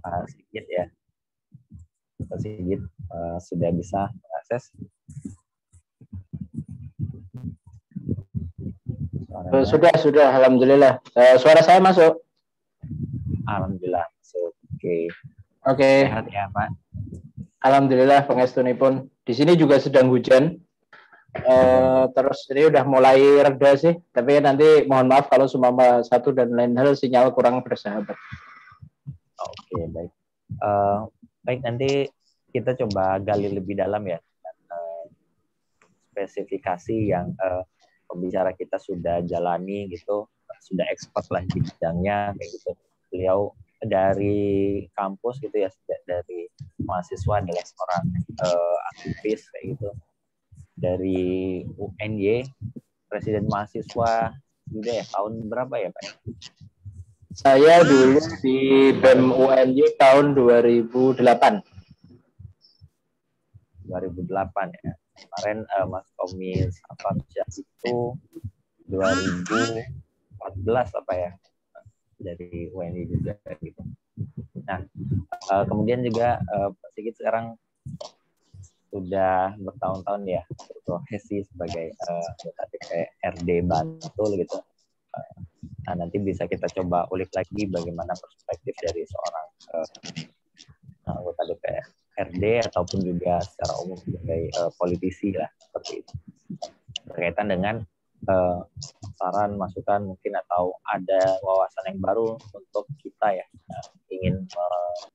Pak Sigit ya. Pak Sigit sudah bisa mengakses suaranya? Sudah, alhamdulillah. Suara saya masuk? Alhamdulillah masuk. Oke. Sehat ya Pak? Alhamdulillah pangestunipun. Di sini juga sedang hujan. Terus ini udah mulai reda sih, tapi nanti mohon maaf kalau sumama satu dan lain hal sinyal kurang bersahabat. Oke, baik. Baik, nanti kita coba gali lebih dalam ya spesifikasi yang pembicara kita sudah jalani gitu, sudah expert lah di bidangnya kayak gitu. Beliau dari kampus gitu ya, dari mahasiswa adalah seorang aktivis kayak gitu. Dari UNY, presiden mahasiswa juga ya, tahun berapa ya Pak? Saya dulu di BEM UNY tahun 2008. 2008 ya. Kemarin Mas Tommy Safarsyah itu 2014 apa ya, dari UNY juga gitu. Nah, kemudian juga Pak Sigit sekarang sudah bertahun-tahun ya berprofesi sebagai anggota DPRD Bantul gitu. Nah, nanti bisa kita coba ulik lagi bagaimana perspektif dari seorang anggota DPRD ataupun juga secara umum sebagai politisi lah, seperti itu. Berkaitan dengan saran, masukan mungkin atau ada wawasan yang baru untuk kita ya, ingin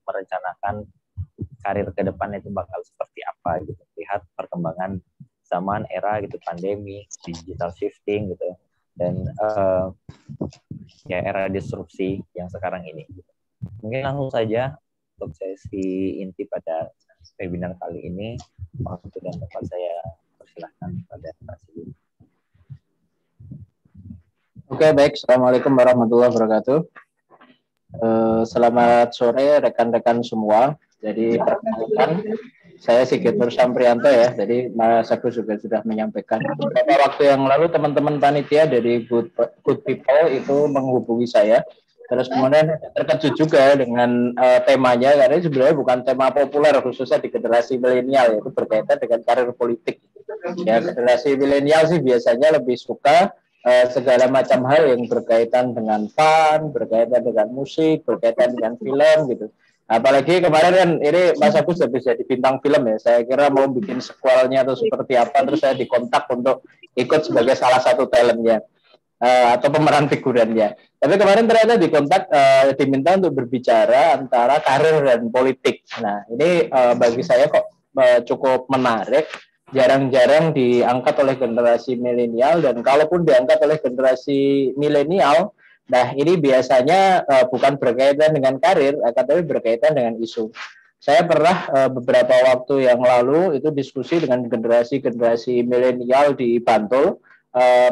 merencanakan karir ke depan itu bakal seperti apa gitu. Lihat perkembangan zaman, era gitu, pandemi, digital shifting gitu, dan ya era disrupsi yang sekarang ini. Mungkin langsung saja untuk sesi inti pada webinar kali ini. Waktu dan tempat saya persilahkan pada Pak Sigit. Oke, baik. Assalamualaikum warahmatullahi wabarakatuh. Selamat sore rekan-rekan semua. Jadi perkenalkan, saya Sigit Nur Samprianto ya. Jadi Mas Agus juga sudah menyampaikan beberapa waktu yang lalu teman-teman panitia dari Good People itu menghubungi saya. Terus kemudian terkejut juga dengan temanya, karena sebenarnya bukan tema populer khususnya di generasi milenial, yaitu berkaitan dengan karir politik. Ya, generasi milenial sih biasanya lebih suka segala macam hal yang berkaitan dengan fun, berkaitan dengan musik, berkaitan dengan film gitu. Apalagi kemarin kan ini Mas Agus sudah bisa di bintang film ya. Saya kira mau bikin sequelnya atau seperti apa, terus saya dikontak untuk ikut sebagai salah satu talentnya atau pemeran figurannya. Tapi kemarin ternyata dikontak diminta untuk berbicara antara karir dan politik. Nah ini bagi saya kok cukup menarik. Jarang-jarang diangkat oleh generasi milenial, dan kalaupun diangkat oleh generasi milenial, nah ini biasanya bukan berkaitan dengan karir, tapi berkaitan dengan isu. Saya pernah beberapa waktu yang lalu itu diskusi dengan generasi milenial di Bantul.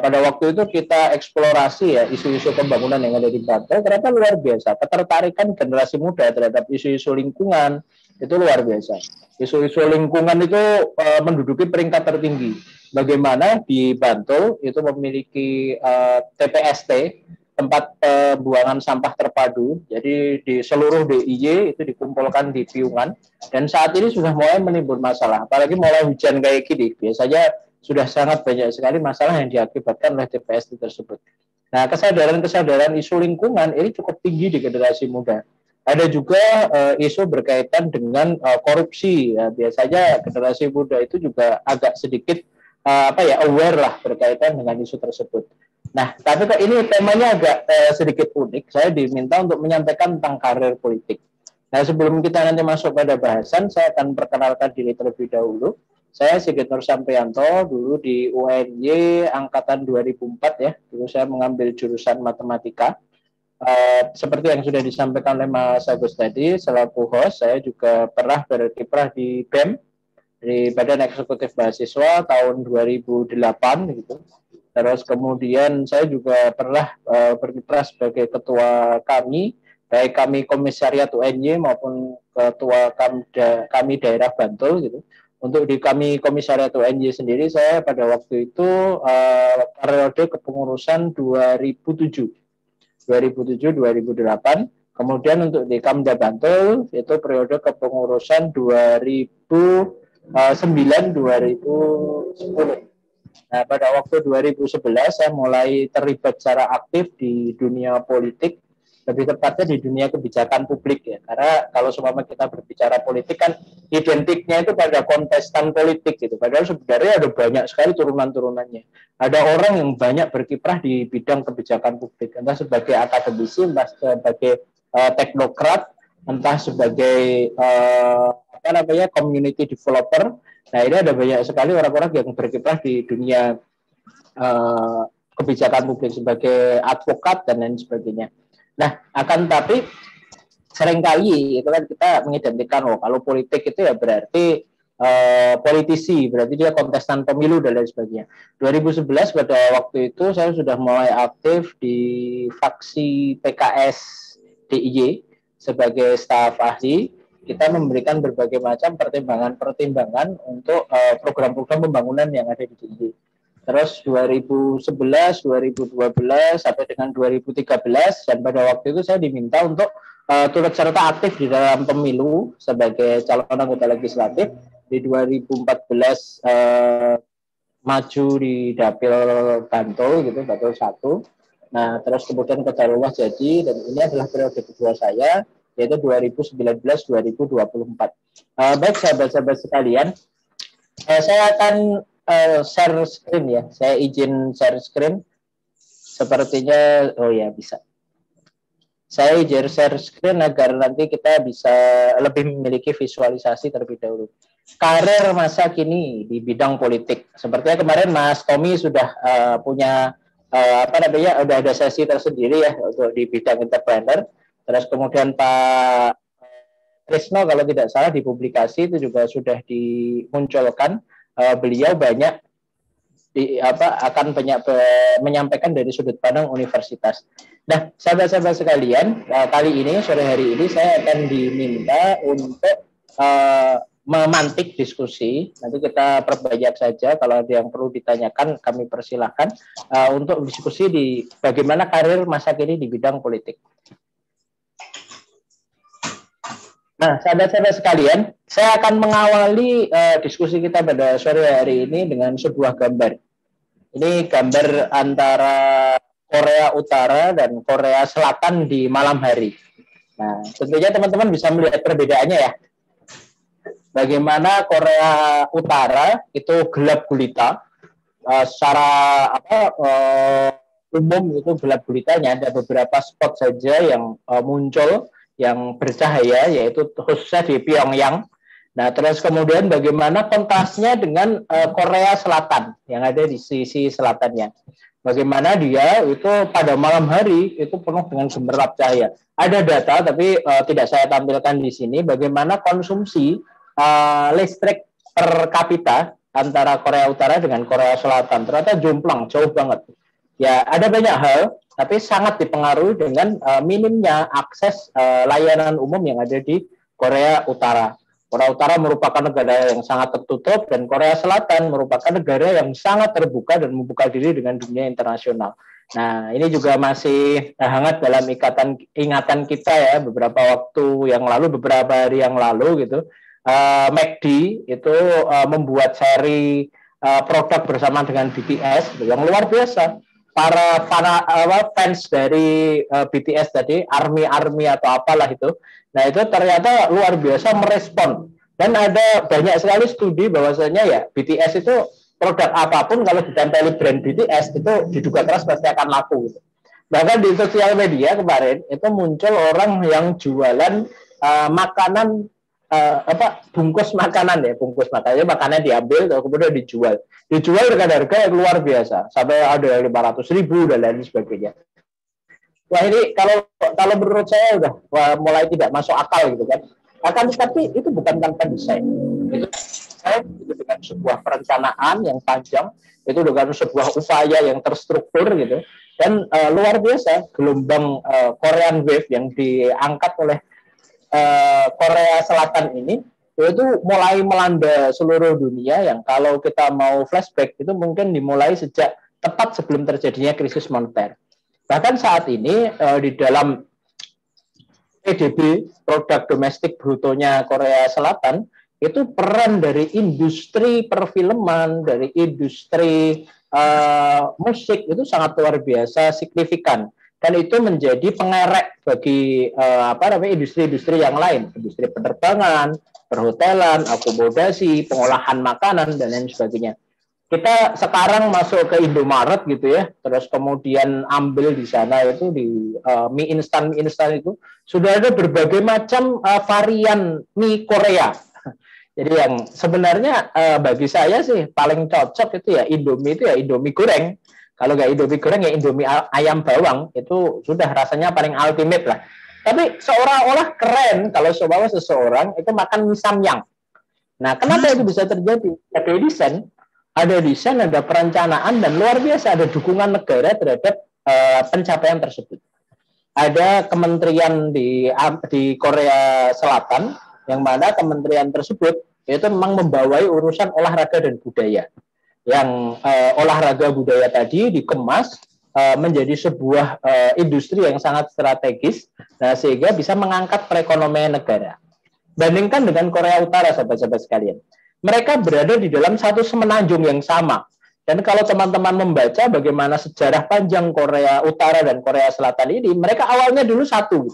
Pada waktu itu kita eksplorasi ya isu-isu pembangunan yang ada di Bantul. Ternyata luar biasa ketertarikan generasi muda terhadap isu-isu lingkungan itu luar biasa. Isu-isu lingkungan itu menduduki peringkat tertinggi. Bagaimana di Bantul itu memiliki TPST, tempat pembuangan sampah terpadu. Jadi di seluruh DIY itu dikumpulkan di Piungan, dan saat ini sudah mulai menimbul masalah. Apalagi mulai hujan kayak gini, biasanya sudah sangat banyak sekali masalah yang diakibatkan oleh TPST tersebut. Nah, kesadaran isu lingkungan ini cukup tinggi di generasi muda. Ada juga isu berkaitan dengan korupsi. Ya, biasanya generasi muda itu juga agak sedikit aware lah berkaitan dengan isu tersebut. Nah, tapi kok ini temanya agak sedikit unik. Saya diminta untuk menyampaikan tentang karir politik. Nah, sebelum kita nanti masuk pada bahasan, saya akan perkenalkan diri terlebih dahulu. Saya Sigit Nur Samprianto, dulu di UNY angkatan 2004 ya. Dulu saya mengambil jurusan matematika. Seperti yang sudah disampaikan oleh Mas Agus tadi, selaku host, saya juga pernah berkiprah di BEM, di Badan Eksekutif Mahasiswa tahun 2008 gitu. Terus kemudian saya juga pernah berkiprah sebagai ketua kami, baik kami komisariat UNY maupun ketua kami daerah Bantul gitu. Untuk di kami komisariat UNY sendiri, saya pada waktu itu periode kepengurusan 2007-2008, Kemudian untuk di Kamda Bantul itu periode kepengurusan 2009-2010. Nah, pada waktu 2011 saya mulai terlibat secara aktif di dunia politik, lebih tepatnya di dunia kebijakan publik ya. Karena kalau seumpama kita berbicara politik kan identiknya itu pada kontestan politik gitu. Padahal sebenarnya ada banyak sekali turunan-turunannya. Ada orang yang banyak berkiprah di bidang kebijakan publik, entah sebagai akademisi, entah sebagai teknokrat, entah sebagai community developer. Nah, ini ada banyak sekali orang-orang yang berkiprah di dunia kebijakan publik sebagai advokat dan lain sebagainya. Nah, akan tapi seringkali itu kan kita mengidentikan kalau politik itu ya berarti politisi, berarti dia kontestan pemilu dan lain sebagainya. 2011 pada waktu itu saya sudah mulai aktif di faksi PKS DIY sebagai staf ahli. Kita memberikan berbagai macam pertimbangan-pertimbangan untuk program-program pembangunan yang ada di DIY. Terus 2011, 2012 sampai dengan 2013 dan pada waktu itu saya diminta untuk turut serta aktif di dalam pemilu sebagai calon anggota legislatif. Di 2014 maju di Dapil Bantul gitu, Bantul 1. Nah, terus kemudian ke Darulah jadi, dan ini adalah periode kedua saya, yaitu 2019-2024. Baik sahabat-sahabat sekalian, saya akan share screen ya. Saya izin share screen. Sepertinya, oh ya bisa. Saya izin share screen agar nanti kita bisa lebih memiliki visualisasi terlebih dahulu. Karir masa kini di bidang politik. Sepertinya kemarin Mas Tommy sudah punya udah ada sesi tersendiri ya untuk di bidang entrepreneur. Terus kemudian Pak Krisno kalau tidak salah di publikasi itu juga sudah dimunculkan. Beliau banyak akan banyak menyampaikan dari sudut pandang universitas. Nah, sahabat-sahabat sekalian, kali ini sore hari ini saya akan diminta untuk memantik diskusi. Nanti kita perbanyak saja, kalau ada yang perlu ditanyakan kami persilahkan untuk diskusi di bagaimana karir masa kini di bidang politik. Nah, sahabat-sahabat sekalian, saya akan mengawali diskusi kita pada sore hari ini dengan sebuah gambar. Ini gambar antara Korea Utara dan Korea Selatan di malam hari. Nah, tentunya teman-teman bisa melihat perbedaannya ya. Bagaimana Korea Utara itu gelap gulita, secara umum itu gelap gulitanya, ada beberapa spot saja yang muncul yang bercahaya, yaitu khususnya di Pyongyang. Nah, terus kemudian bagaimana kontrasnya dengan Korea Selatan yang ada di sisi selatannya. Bagaimana dia itu pada malam hari itu penuh dengan gemerlap cahaya. Ada data, tapi tidak saya tampilkan di sini, bagaimana konsumsi listrik per kapita antara Korea Utara dengan Korea Selatan. Ternyata jomplang, jauh banget. Ya, ada banyak hal, tapi sangat dipengaruhi dengan minimnya akses layanan umum yang ada di Korea Utara. Korea Utara merupakan negara yang sangat tertutup dan Korea Selatan merupakan negara yang sangat terbuka dan membuka diri dengan dunia internasional. Nah, ini juga masih hangat dalam ingatan kita ya, beberapa waktu yang lalu, beberapa hari yang lalu gitu. McD itu membuat seri produk bersama dengan BTS yang luar biasa. Para fans dari BTS tadi, ARMY atau apalah itu, nah itu ternyata luar biasa merespon. Dan ada banyak sekali studi bahwasanya ya BTS itu produk apapun kalau ditempeli brand BTS itu diduga keras pasti akan laku. Gitu. Bahkan di sosial media kemarin itu muncul orang yang jualan makanan bungkus makanan diambil kemudian dijual dengan harga yang luar biasa sampai ada 500.000 dan lain sebagainya. Wah, ini kalau menurut saya udah mulai tidak masuk akal gitu kan. Akan tetapi itu bukan tanpa desain. Itu dengan sebuah perencanaan yang panjang, itu dengan sebuah upaya yang terstruktur gitu. Dan luar biasa gelombang Korean Wave yang diangkat oleh Korea Selatan ini itu mulai melanda seluruh dunia, yang kalau kita mau flashback itu mungkin dimulai sejak tepat sebelum terjadinya krisis moneter. Bahkan saat ini di dalam PDB, produk domestik brutonya Korea Selatan, itu peran dari industri perfilman, dari industri musik itu sangat luar biasa signifikan, dan itu menjadi pengerek bagi industri-industri yang lain, industri penerbangan, perhotelan, akomodasi, pengolahan makanan dan lain sebagainya. Kita sekarang masuk ke Indomaret gitu ya, terus kemudian ambil di sana itu di mie instan itu sudah ada berbagai macam varian mie Korea. Jadi yang sebenarnya bagi saya sih paling cocok itu ya Indomie, itu ya Indomie goreng. Kalau nggak Indomie goreng ya Indomie ayam bawang, itu sudah rasanya paling ultimate lah. Tapi seolah-olah keren kalau seseorang itu makan mie samyang. Nah, kenapa itu bisa terjadi? Ada desain, ada perencanaan, dan luar biasa ada dukungan negara terhadap pencapaian tersebut. Ada kementerian di Korea Selatan, yang mana kementerian tersebut itu memang membawai urusan olahraga dan budaya. Yang olahraga budaya tadi dikemas menjadi sebuah industri yang sangat strategis, nah, sehingga bisa mengangkat perekonomian negara. Bandingkan dengan Korea Utara, sahabat-sahabat sekalian. Mereka berada di dalam satu semenanjung yang sama. Dan kalau teman-teman membaca bagaimana sejarah panjang Korea Utara dan Korea Selatan ini, mereka awalnya dulu satu.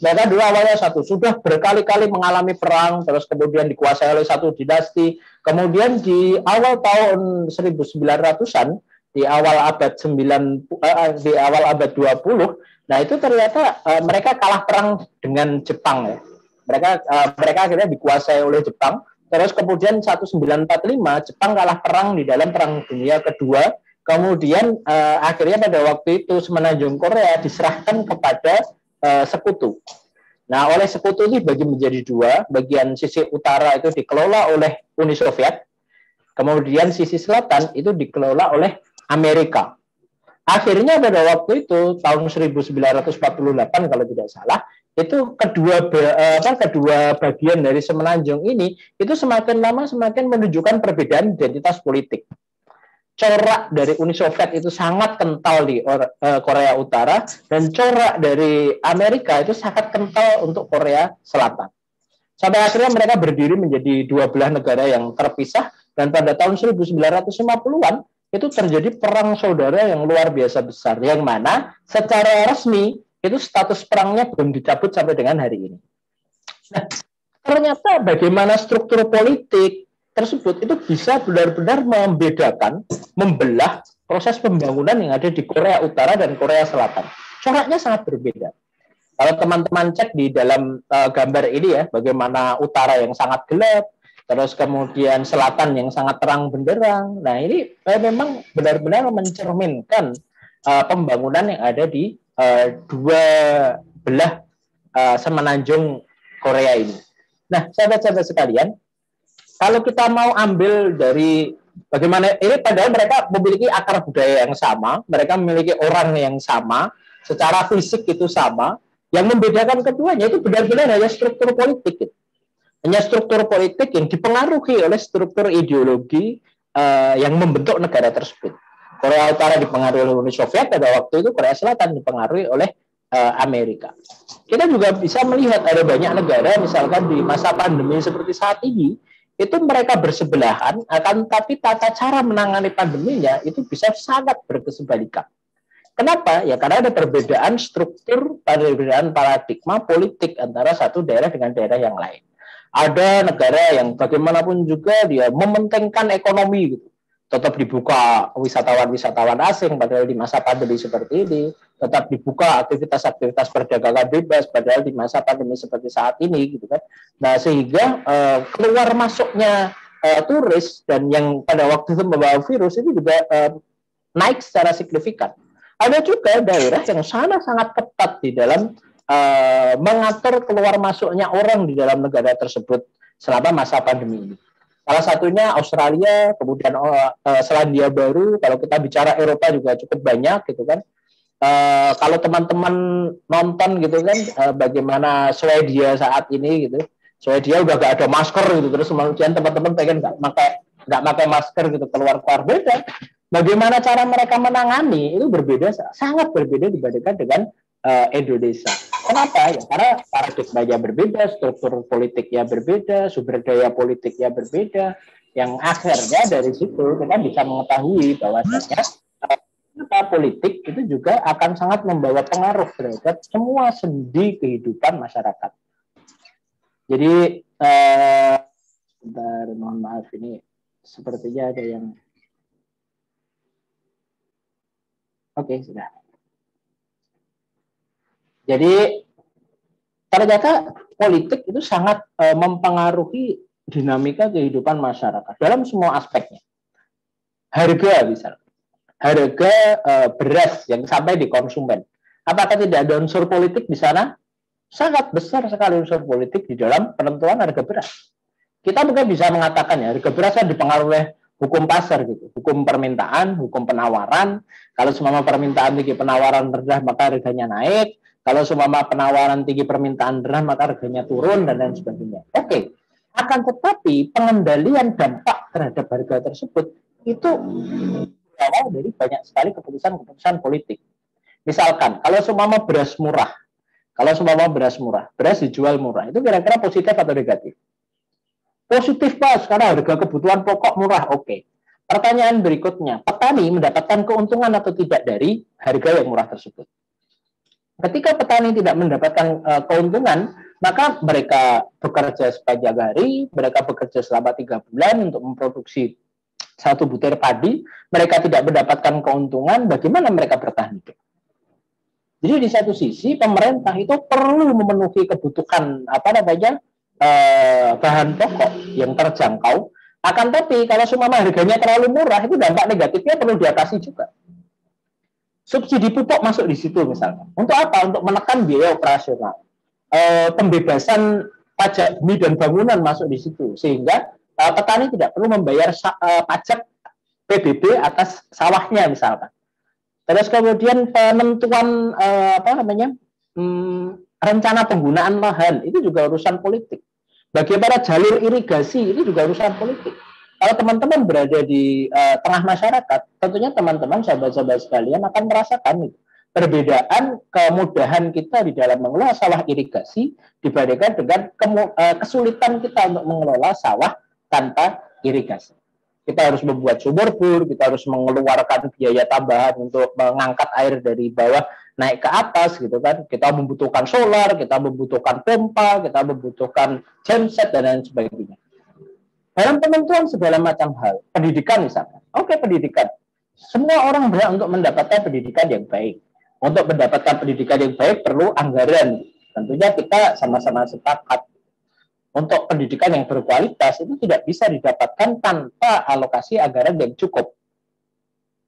Mereka dulu awalnya satu, sudah berkali-kali mengalami perang, terus kemudian dikuasai oleh satu dinasti. Kemudian di awal tahun 1900-an, di awal abad 20, nah itu ternyata mereka kalah perang dengan Jepang ya. Mereka akhirnya dikuasai oleh Jepang. Terus kemudian 1945 Jepang kalah perang di dalam Perang Dunia Kedua. Kemudian akhirnya pada waktu itu semenanjung Korea diserahkan kepada sekutu. Nah, oleh sekutu ini bagi menjadi dua. Bagian sisi utara itu dikelola oleh Uni Soviet. Kemudian sisi selatan itu dikelola oleh Amerika. Akhirnya pada waktu itu tahun 1948 kalau tidak salah, itu kedua bagian dari semenanjung ini itu semakin lama semakin menunjukkan perbedaan identitas politik. Corak dari Uni Soviet itu sangat kental di Korea Utara, dan corak dari Amerika itu sangat kental untuk Korea Selatan. Sampai akhirnya mereka berdiri menjadi dua belah negara yang terpisah, dan pada tahun 1950-an itu terjadi perang saudara yang luar biasa besar, yang mana secara resmi itu status perangnya belum dicabut sampai dengan hari ini. Nah, ternyata bagaimana struktur politik tersebut itu bisa benar-benar membedakan, membelah proses pembangunan yang ada di Korea Utara dan Korea Selatan. Coraknya sangat berbeda. Kalau teman-teman cek di dalam gambar ini ya, bagaimana utara yang sangat gelap, terus kemudian selatan yang sangat terang benderang. Nah, ini memang benar-benar mencerminkan pembangunan yang ada di dua belah semenanjung Korea ini. Nah, sahabat-sahabat sekalian, kalau kita mau ambil dari bagaimana ini, padahal mereka memiliki akar budaya yang sama, mereka memiliki orang yang sama, secara fisik itu sama, yang membedakan keduanya itu benar-benar hanya struktur politik. Hanya struktur politik yang dipengaruhi oleh struktur ideologi yang membentuk negara tersebut. Korea Utara dipengaruhi oleh Uni Soviet, pada waktu itu Korea Selatan dipengaruhi oleh Amerika. Kita juga bisa melihat ada banyak negara, misalkan di masa pandemi seperti saat ini, itu mereka bersebelahan, akan tapi tata cara menangani pandeminya itu bisa sangat berkesebalikan. Kenapa? Ya karena ada perbedaan struktur, perbedaan paradigma politik antara satu daerah dengan daerah yang lain. Ada negara yang bagaimanapun juga dia mementingkan ekonomi gitu. Tetap dibuka wisatawan-wisatawan asing padahal di masa pandemi seperti ini, tetap dibuka aktivitas-aktivitas perdagangan bebas padahal di masa pandemi seperti saat ini gitu kan. Nah, sehingga keluar masuknya turis dan yang pada waktu itu membawa virus itu juga naik secara signifikan. Ada juga daerah yang sangat ketat di dalam mengatur keluar masuknya orang di dalam negara tersebut selama masa pandemi ini. Salah satunya Australia, kemudian Selandia Baru. Kalau kita bicara Eropa juga cukup banyak gitu kan. Kalau teman-teman nonton gitu kan, bagaimana Swedia saat ini gitu. Swedia udah gak ada masker gitu, terus kemudian teman-teman pengen nggak pakai masker gitu keluar beda. Bagaimana cara mereka menangani itu berbeda, sangat berbeda dibandingkan dengan Indonesia. Kenapa? Ya karena paradigmanya berbeda, struktur politiknya berbeda, sumber daya politiknya berbeda, yang akhirnya dari situ kita bisa mengetahui bahwasanya politik itu juga akan sangat membawa pengaruh terhadap semua sendi kehidupan masyarakat. Jadi, sebentar, mohon maaf, ini sepertinya ada yang... Oke, sudah. Jadi, ternyata politik itu sangat mempengaruhi dinamika kehidupan masyarakat dalam semua aspeknya. Harga misalnya, harga beras yang sampai di konsumen. Apakah tidak ada unsur politik di sana? Sangat besar sekali unsur politik di dalam penentuan harga beras. Kita mungkin bisa mengatakan ya, harga beras kan dipengaruhi oleh hukum pasar gitu, hukum permintaan, hukum penawaran. Kalau semua permintaan tinggi, penawaran rendah, maka harganya naik. Kalau semua penawaran tinggi, permintaan rendah, maka harganya turun dan lain sebagainya. Oke. Akan tetapi pengendalian dampak terhadap harga tersebut itu berawal dari banyak sekali keputusan-keputusan politik. Misalkan kalau semua beras murah, beras dijual murah, itu kira-kira positif atau negatif? Positif, Pak, karena harga kebutuhan pokok murah. Oke. Pertanyaan berikutnya, petani mendapatkan keuntungan atau tidak dari harga yang murah tersebut? Ketika petani tidak mendapatkan keuntungan, maka mereka bekerja sepanjang hari, mereka bekerja selama 3 bulan untuk memproduksi 1 butir padi, mereka tidak mendapatkan keuntungan, bagaimana mereka bertahan hidup? Jadi di satu sisi pemerintah itu perlu memenuhi kebutuhan bahan pokok yang terjangkau. Akan tapi kalau semua harganya terlalu murah, itu dampak negatifnya perlu diatasi juga. Subsidi pupuk masuk di situ misalnya. Untuk apa? Untuk menekan biaya operasional. Pembebasan pajak bumi dan bangunan masuk di situ, sehingga petani tidak perlu membayar pajak PBB atas sawahnya misalkan. Terus kemudian penentuan rencana penggunaan lahan itu juga urusan politik. Bagaimana jalur irigasi ini juga urusan politik. Kalau teman-teman berada di tengah masyarakat, tentunya teman-teman sahabat-sahabat sekalian akan merasakan perbedaan kemudahan kita di dalam mengelola sawah irigasi dibandingkan dengan kesulitan kita untuk mengelola sawah tanpa irigasi. Kita harus membuat sumur bor, kita harus mengeluarkan biaya tambahan untuk mengangkat air dari bawah naik ke atas gitu kan. Kita membutuhkan solar, kita membutuhkan pompa, kita membutuhkan genset dan lain sebagainya. Dalam penentuan segala macam hal, pendidikan misalnya. Oke, pendidikan. Semua orang berhak untuk mendapatkan pendidikan yang baik. Untuk mendapatkan pendidikan yang baik perlu anggaran. Tentunya kita sama-sama sepakat. Untuk pendidikan yang berkualitas itu tidak bisa didapatkan tanpa alokasi anggaran yang cukup.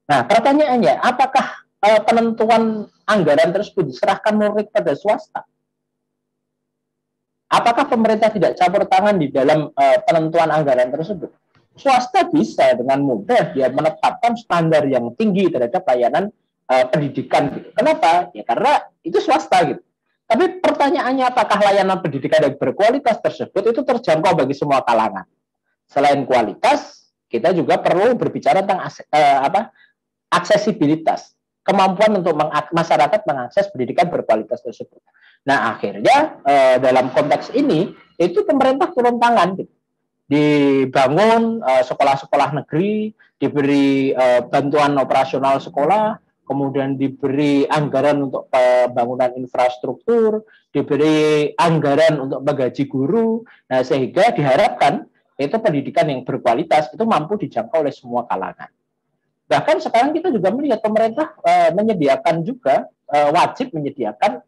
Nah, pertanyaannya, apakah penentuan anggaran tersebut diserahkan murni pada swasta? Apakah pemerintah tidak campur tangan di dalam penentuan anggaran tersebut? Swasta bisa dengan mudah dia menetapkan standar yang tinggi terhadap layanan pendidikan. Gitu. Kenapa? Ya karena itu swasta gitu. Tapi pertanyaannya apakah layanan pendidikan yang berkualitas tersebut itu terjangkau bagi semua kalangan? Selain kualitas, kita juga perlu berbicara tentang aksesibilitas, kemampuan untuk masyarakat mengakses pendidikan berkualitas tersebut. Nah, akhirnya dalam konteks ini itu pemerintah turun tangan, gitu. Dibangun sekolah-sekolah negeri, diberi bantuan operasional sekolah, kemudian diberi anggaran untuk pembangunan infrastruktur, diberi anggaran untuk menggaji guru, nah sehingga diharapkan itu pendidikan yang berkualitas itu mampu dijangkau oleh semua kalangan. Bahkan sekarang kita juga melihat pemerintah menyediakan juga wajib menyediakan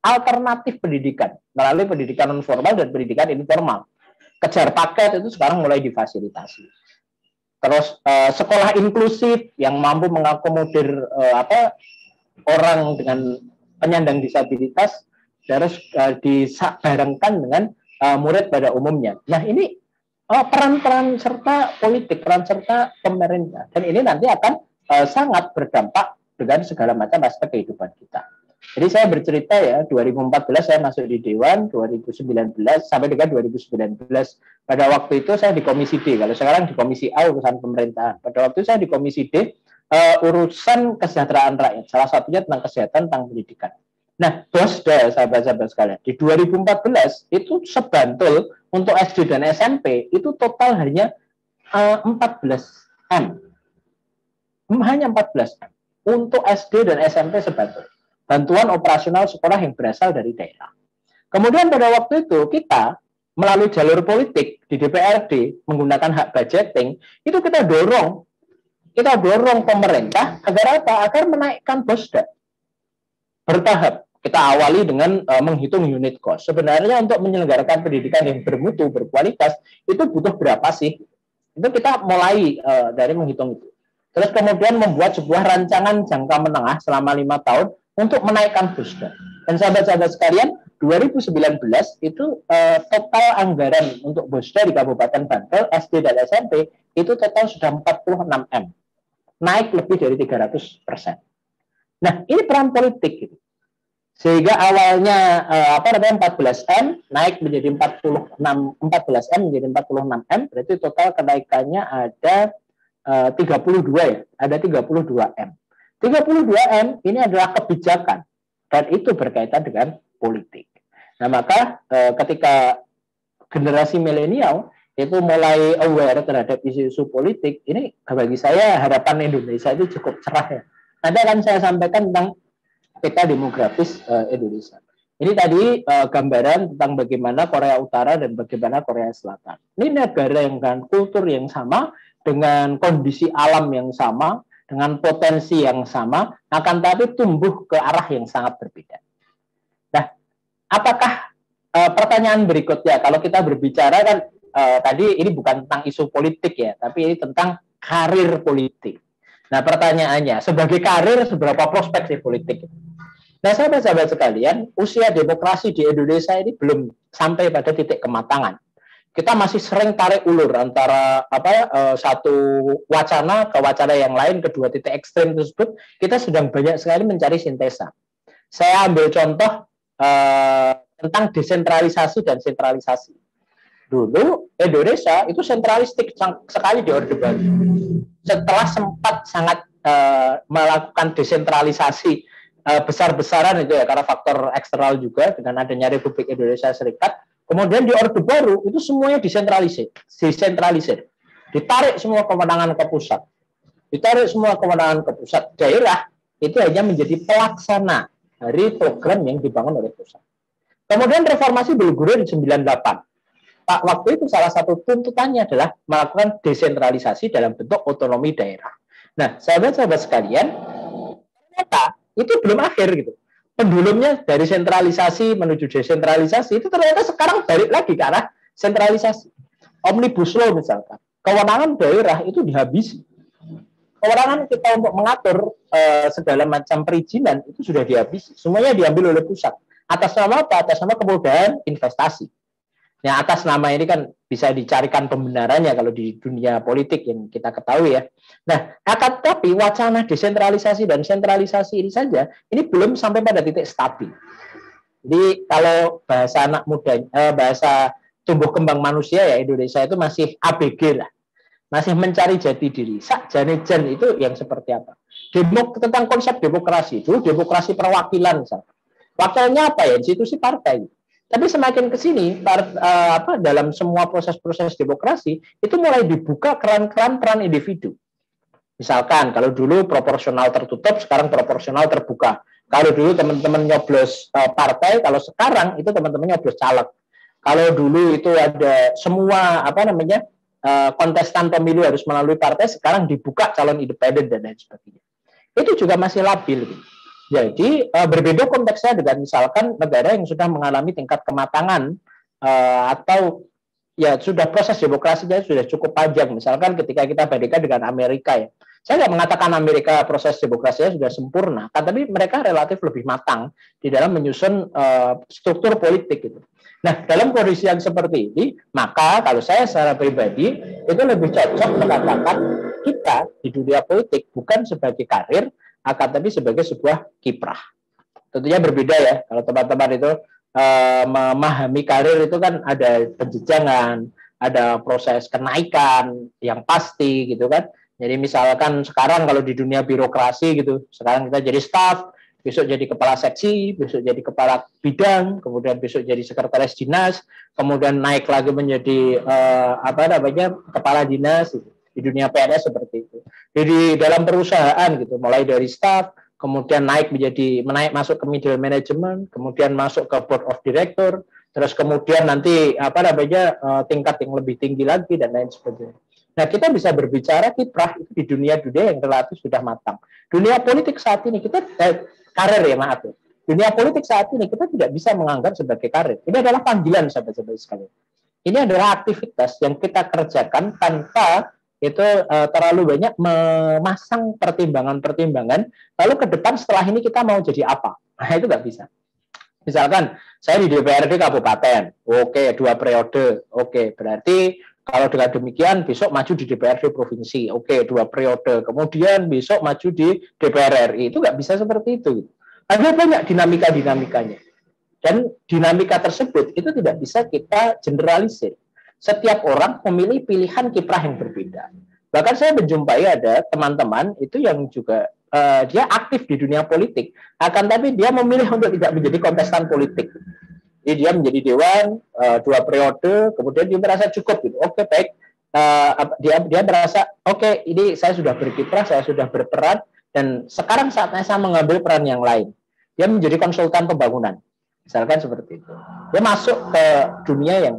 alternatif pendidikan melalui pendidikan non formal dan pendidikan informal. Kejar paket itu sekarang mulai difasilitasi. Terus sekolah inklusif yang mampu mengakomodir orang dengan penyandang disabilitas harus dibarengkan dengan murid pada umumnya. Nah ini peran-peran serta politik, peran serta pemerintah, dan ini nanti akan sangat berdampak dengan segala macam aspek kehidupan kita. Jadi saya bercerita ya, 2014 saya masuk di Dewan, 2019 sampai dengan 2019. Pada waktu itu saya di Komisi D, kalau sekarang di Komisi A urusan pemerintahan. Pada waktu itu saya di Komisi D urusan kesejahteraan rakyat, salah satunya tentang kesehatan, tentang pendidikan. Nah, BOSDA, sahabat-sahabat sekalian, di 2014 itu sebantul untuk SD dan SMP itu total hanya 14 M. Hanya 14 M untuk SD dan SMP sebantul. Bantuan operasional sekolah yang berasal dari daerah. Kemudian pada waktu itu kita melalui jalur politik di DPRD menggunakan hak budgeting itu kita dorong pemerintah agar apa? Agar menaikkan BOSDA bertahap. Kita awali dengan menghitung unit cost. Sebenarnya untuk menyelenggarakan pendidikan yang bermutu, berkualitas, itu butuh berapa sih? Itu kita mulai dari menghitung itu. Terus kemudian membuat sebuah rancangan jangka menengah selama 5 tahun untuk menaikkan BOSDA. Dan sahabat-sahabat sekalian, 2019 itu total anggaran untuk BOSDA di Kabupaten Bantul, SD dan SMP, itu total sudah 46 M. Naik lebih dari 300%. Nah, ini peran politik gitu. Sehingga awalnya 14 M naik menjadi 14 M menjadi 46 M, berarti total kenaikannya ada 32 ya, ada 32 M. 32 M ini adalah kebijakan dan itu berkaitan dengan politik. Nah, maka ketika generasi milenial itu mulai aware terhadap isu-isu politik, ini bagi saya harapan Indonesia itu cukup cerah ya. Nanti akan saya sampaikan tentang peta demografis Indonesia. Ini tadi gambaran tentang bagaimana Korea Utara dan bagaimana Korea Selatan. Ini negara yang dengan kultur yang sama, dengan kondisi alam yang sama, dengan potensi yang sama, akan tapi tumbuh ke arah yang sangat berbeda. Nah, apakah pertanyaan berikutnya, kalau kita berbicara kan tadi ini bukan tentang isu politik ya, tapi ini tentang karir politik. Nah, pertanyaannya, sebagai karir, seberapa prospek sih politik? Nah, sahabat-sahabat sekalian, usia demokrasi di Indonesia ini belum sampai pada titik kematangan. Kita masih sering tarik ulur antara satu wacana ke wacana yang lain, kedua titik ekstrem tersebut, kita sedang banyak sekali mencari sintesa. Saya ambil contoh tentang desentralisasi dan sentralisasi. Dulu Indonesia itu sentralistik sekali di Orde Baru. Setelah sempat sangat melakukan desentralisasi besar-besaran itu ya karena faktor eksternal juga dengan adanya Republik Indonesia Serikat. Kemudian di Orde Baru itu semuanya desentralisir. Ditarik semua kewenangan ke pusat. Daerah itu hanya menjadi pelaksana dari program yang dibangun oleh pusat. Kemudian reformasi bergulir di 98. Pak, waktu itu salah satu tuntutannya adalah melakukan desentralisasi dalam bentuk otonomi daerah. Nah, sahabat-sahabat sekalian, ternyata itu belum akhir gitu. Pendulumnya dari sentralisasi menuju desentralisasi itu ternyata sekarang balik lagi ke arah sentralisasi. Omnibus Law misalkan, kewenangan daerah itu dihabisi. Kewenangan kita untuk mengatur segala macam perizinan itu sudah dihabisi. Semuanya diambil oleh pusat. Atas nama apa? Atas nama kemudahan investasi. Yang atas nama ini kan bisa dicarikan pembenarannya kalau di dunia politik yang kita ketahui ya. Nah, tapi wacana desentralisasi dan sentralisasi ini saja, ini belum sampai pada titik stabil. Jadi kalau bahasa anak muda, bahasa tumbuh kembang manusia ya Indonesia itu masih ABG lah. Masih mencari jati diri. Sakjane-jan itu yang seperti apa? Tentang konsep demokrasi, dulu demokrasi perwakilan misalnya. Wakilnya apa ya? Institusi partai. Tapi semakin ke sini dalam semua proses-proses demokrasi itu mulai dibuka peran individu. Misalkan kalau dulu proporsional tertutup, sekarang proporsional terbuka. Kalau dulu teman-teman nyoblos partai, kalau sekarang itu teman-teman nyoblos caleg. Kalau dulu itu ada semua kontestan pemilu harus melalui partai, sekarang dibuka calon independen dan lain sebagainya. Itu juga masih labil gitu. Jadi berbeda konteksnya dengan misalkan negara yang sudah mengalami tingkat kematangan atau ya sudah proses demokrasinya sudah cukup panjang. Misalkan ketika kita bandingkan dengan Amerika ya. Saya nggak mengatakan Amerika proses demokrasinya sudah sempurna, tapi mereka relatif lebih matang di dalam menyusun struktur politik gitu. Nah, dalam kondisi yang seperti ini, maka kalau saya secara pribadi itu lebih cocok mengatakan kita di dunia politik bukan sebagai karir, akan tapi sebagai sebuah kiprah. Tentunya berbeda ya, kalau teman-teman itu memahami karir itu kan ada penjenjangan, ada proses kenaikan yang pasti gitu kan. Jadi misalkan sekarang kalau di dunia birokrasi gitu, sekarang kita jadi staff, besok jadi kepala seksi, besok jadi kepala bidang, kemudian besok jadi sekretaris dinas, kemudian naik lagi menjadi kepala dinas. Di dunia PNS seperti itu. Jadi dalam perusahaan gitu, mulai dari staff, kemudian naik masuk ke middle management, kemudian masuk ke board of director, terus kemudian nanti tingkat yang lebih tinggi lagi dan lain sebagainya. Nah, kita bisa berbicara kiprah itu di dunia-dunia yang relatif sudah matang. Dunia politik saat ini Dunia politik saat ini kita tidak bisa menganggap sebagai karir. Ini adalah panggilan, sahabat-sahabat sekalian. Ini adalah aktivitas yang kita kerjakan tanpa itu terlalu banyak memasang pertimbangan-pertimbangan. Lalu ke depan setelah ini kita mau jadi apa? Nah, itu nggak bisa. Misalkan saya di DPRD kabupaten, oke, 2 periode, oke, berarti kalau dengan demikian besok maju di DPRD provinsi, oke, 2 periode, kemudian besok maju di DPR RI, itu nggak bisa seperti itu. Ada banyak dinamika-dinamikanya, dan dinamika tersebut itu tidak bisa kita generalisir. Setiap orang memilih pilihan kiprah yang berbeda. Bahkan saya menjumpai ada teman-teman itu yang juga dia aktif di dunia politik, akan tapi dia memilih untuk tidak menjadi kontestan politik. Jadi dia menjadi dewan 2 periode, kemudian dia merasa cukup gitu. Oke, baik, dia merasa oke, ini saya sudah berkiprah, saya sudah berperan, dan sekarang saatnya saya mengambil peran yang lain. Dia menjadi konsultan pembangunan, misalkan seperti itu. Dia masuk ke dunia yang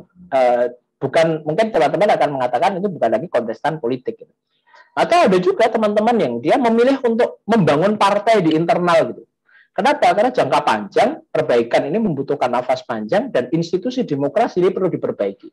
bukan, mungkin teman-teman akan mengatakan itu bukan lagi kontestan politik gitu. Atau ada juga teman-teman yang dia memilih untuk membangun partai di internal gitu. Kenapa? Karena jangka panjang perbaikan ini membutuhkan nafas panjang dan institusi demokrasi ini perlu diperbaiki.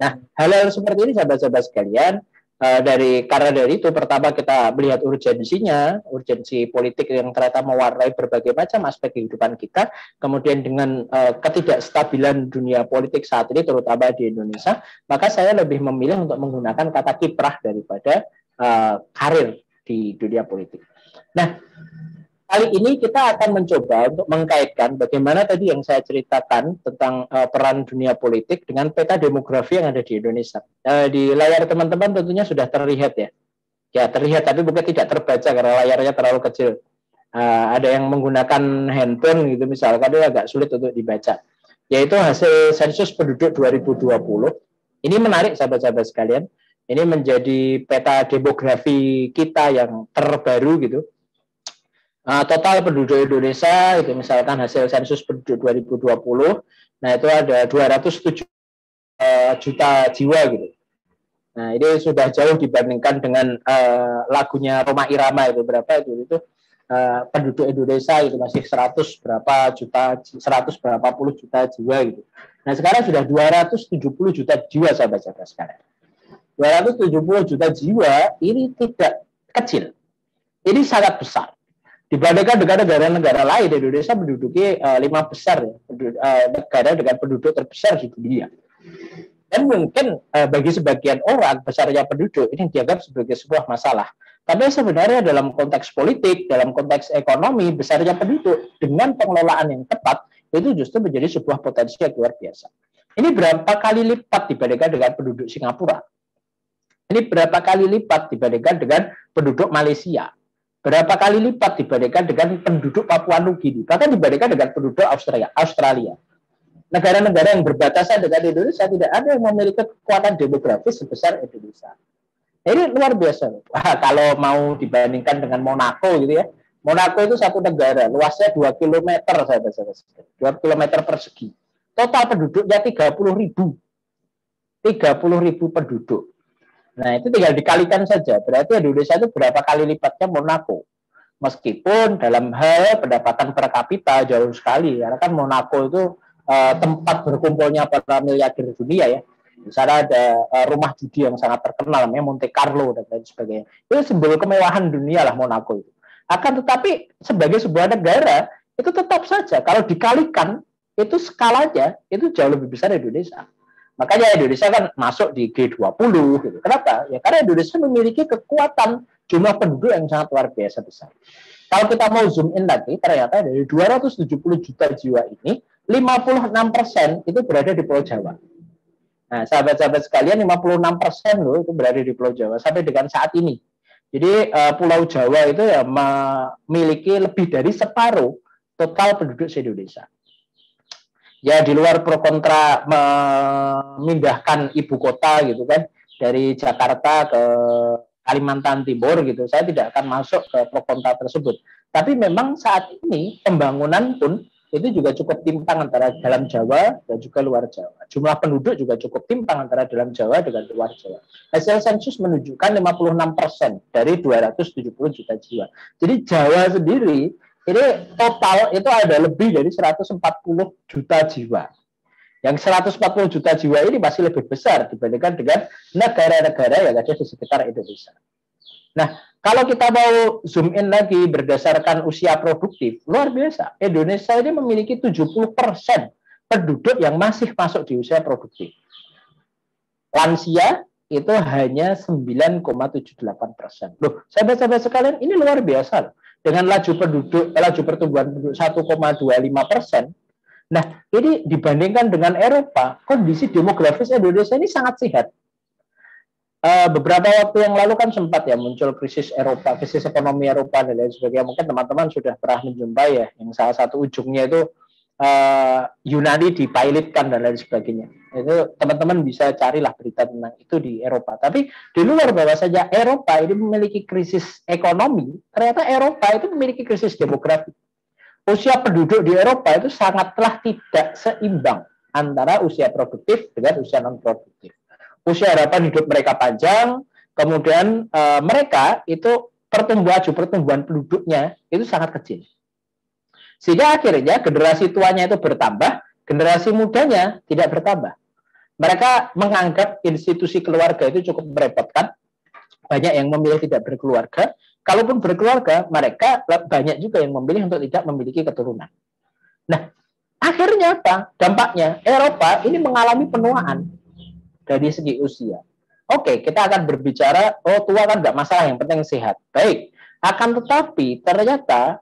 Nah, hal-hal seperti ini sahabat-sahabat sekalian, karena dari itu pertama kita melihat urgensi politik yang ternyata mewarnai berbagai macam aspek kehidupan kita, kemudian dengan ketidakstabilan dunia politik saat ini terutama di Indonesia, maka saya lebih memilih untuk menggunakan kata kiprah daripada karir di dunia politik. Nah, kali ini kita akan mencoba untuk mengkaitkan bagaimana tadi yang saya ceritakan tentang peran dunia politik dengan peta demografi yang ada di Indonesia. Di layar teman-teman tentunya sudah terlihat ya. Ya, terlihat tapi mungkin tidak terbaca karena layarnya terlalu kecil. Ada yang menggunakan handphone gitu misalkan, itu agak sulit untuk dibaca. Yaitu hasil sensus penduduk 2020. Ini menarik sahabat-sahabat sekalian. Ini menjadi peta demografi kita yang terbaru gitu. Total penduduk Indonesia itu misalkan hasil sensus penduduk 2020, nah itu ada 207 juta jiwa gitu. Nah ini sudah jauh dibandingkan dengan lagunya Rhoma Irama itu berapa itu penduduk Indonesia itu masih 100 berapa puluh juta jiwa gitu. Nah sekarang sudah 270 juta jiwa sahabat-sahabat sekarang. 270 juta jiwa ini tidak kecil, ini sangat besar. Dibandingkan dengan negara-negara lain, Indonesia menduduki 5 besar negara dengan penduduk terbesar di dunia. Dan mungkin bagi sebagian orang besarnya penduduk ini dianggap sebagai sebuah masalah. Tapi sebenarnya dalam konteks politik, dalam konteks ekonomi, besarnya penduduk dengan pengelolaan yang tepat itu justru menjadi sebuah potensi yang luar biasa. Ini berapa kali lipat dibandingkan dengan penduduk Singapura? Ini berapa kali lipat dibandingkan dengan penduduk Malaysia? Berapa kali lipat dibandingkan dengan penduduk Papua Nugini? Bahkan dibandingkan dengan penduduk Australia. Negara-negara yang berbatasan dengan Indonesia tidak ada yang memiliki kekuatan demografis sebesar Indonesia. Ini luar biasa. Kalau mau dibandingkan dengan Monaco gitu ya. Monaco itu satu negara, luasnya 2 km, sahabat-sahabat. 2 km persegi. Total penduduknya 30.000 penduduk. Nah, itu tinggal dikalikan saja. Berarti Indonesia itu berapa kali lipatnya Monaco. Meskipun dalam hal pendapatan per kapita jauh sekali. Karena kan Monaco itu tempat berkumpulnya para miliarder dunia ya. Di sana ada rumah judi yang sangat terkenal, namanya Monte Carlo dan lain sebagainya. Itu simbol kemewahan dunia lah Monaco itu. Akan tetapi sebagai sebuah negara, itu tetap saja. Kalau dikalikan, itu skalanya itu jauh lebih besar Indonesia. Makanya Indonesia kan masuk di G20 gitu. Kenapa? Ya karena Indonesia memiliki kekuatan jumlah penduduk yang sangat luar biasa besar. Kalau kita mau zoom in lagi, ternyata dari 270 juta jiwa ini, 56% itu berada di Pulau Jawa. Nah, sahabat-sahabat sekalian, 56% loh itu berada di Pulau Jawa sampai dengan saat ini. Jadi Pulau Jawa itu ya memiliki lebih dari separuh total penduduk se-Indonesia. Ya di luar pro kontra memindahkan ibu kota gitu kan dari Jakarta ke Kalimantan Timur gitu, saya tidak akan masuk ke pro kontra tersebut. Tapi memang saat ini pembangunan pun itu juga cukup timpang antara dalam Jawa dan juga luar Jawa. Jumlah penduduk juga cukup timpang antara dalam Jawa dengan luar Jawa. Hasil sensus menunjukkan 56% dari 270 juta jiwa. Jadi Jawa sendiri ini total itu ada lebih dari 140 juta jiwa. Yang 140 juta jiwa ini masih lebih besar dibandingkan dengan negara-negara yang ada di sekitar Indonesia. Nah, kalau kita mau zoom in lagi berdasarkan usia produktif, luar biasa. Indonesia ini memiliki 70% penduduk yang masih masuk di usia produktif. Lansia itu hanya 9,78%. Loh, sahabat-sahabat sekalian, ini luar biasa. Dengan laju pertumbuhan penduduk 1,25%. Nah, ini dibandingkan dengan Eropa, kondisi demografis Indonesia ini sangat sehat. Beberapa waktu yang lalu kan sempat ya muncul krisis Eropa, krisis ekonomi Eropa dan lain sebagainya. Mungkin teman-teman sudah pernah menjumpai ya, yang salah satu ujungnya itu Yunani dipilotkan dan lain sebagainya. Itu teman-teman bisa carilah berita tentang itu di Eropa. Tapi di luar bahwa saja Eropa ini memiliki krisis ekonomi, ternyata Eropa itu memiliki krisis demografi. Usia penduduk di Eropa itu sangatlah tidak seimbang antara usia produktif dengan usia non produktif. Usia harapan hidup mereka panjang, kemudian mereka itu pertumbuhan penduduknya itu sangat kecil. Sehingga akhirnya generasi tuanya itu bertambah, generasi mudanya tidak bertambah. Mereka menganggap institusi keluarga itu cukup merepotkan. Banyak yang memilih tidak berkeluarga. Kalaupun berkeluarga, mereka banyak juga yang memilih untuk tidak memiliki keturunan. Nah, akhirnya apa? Dampaknya, Eropa ini mengalami penuaan dari segi usia. Oke, kita akan berbicara, tua kan nggak masalah, yang penting sehat. Baik, akan tetapi ternyata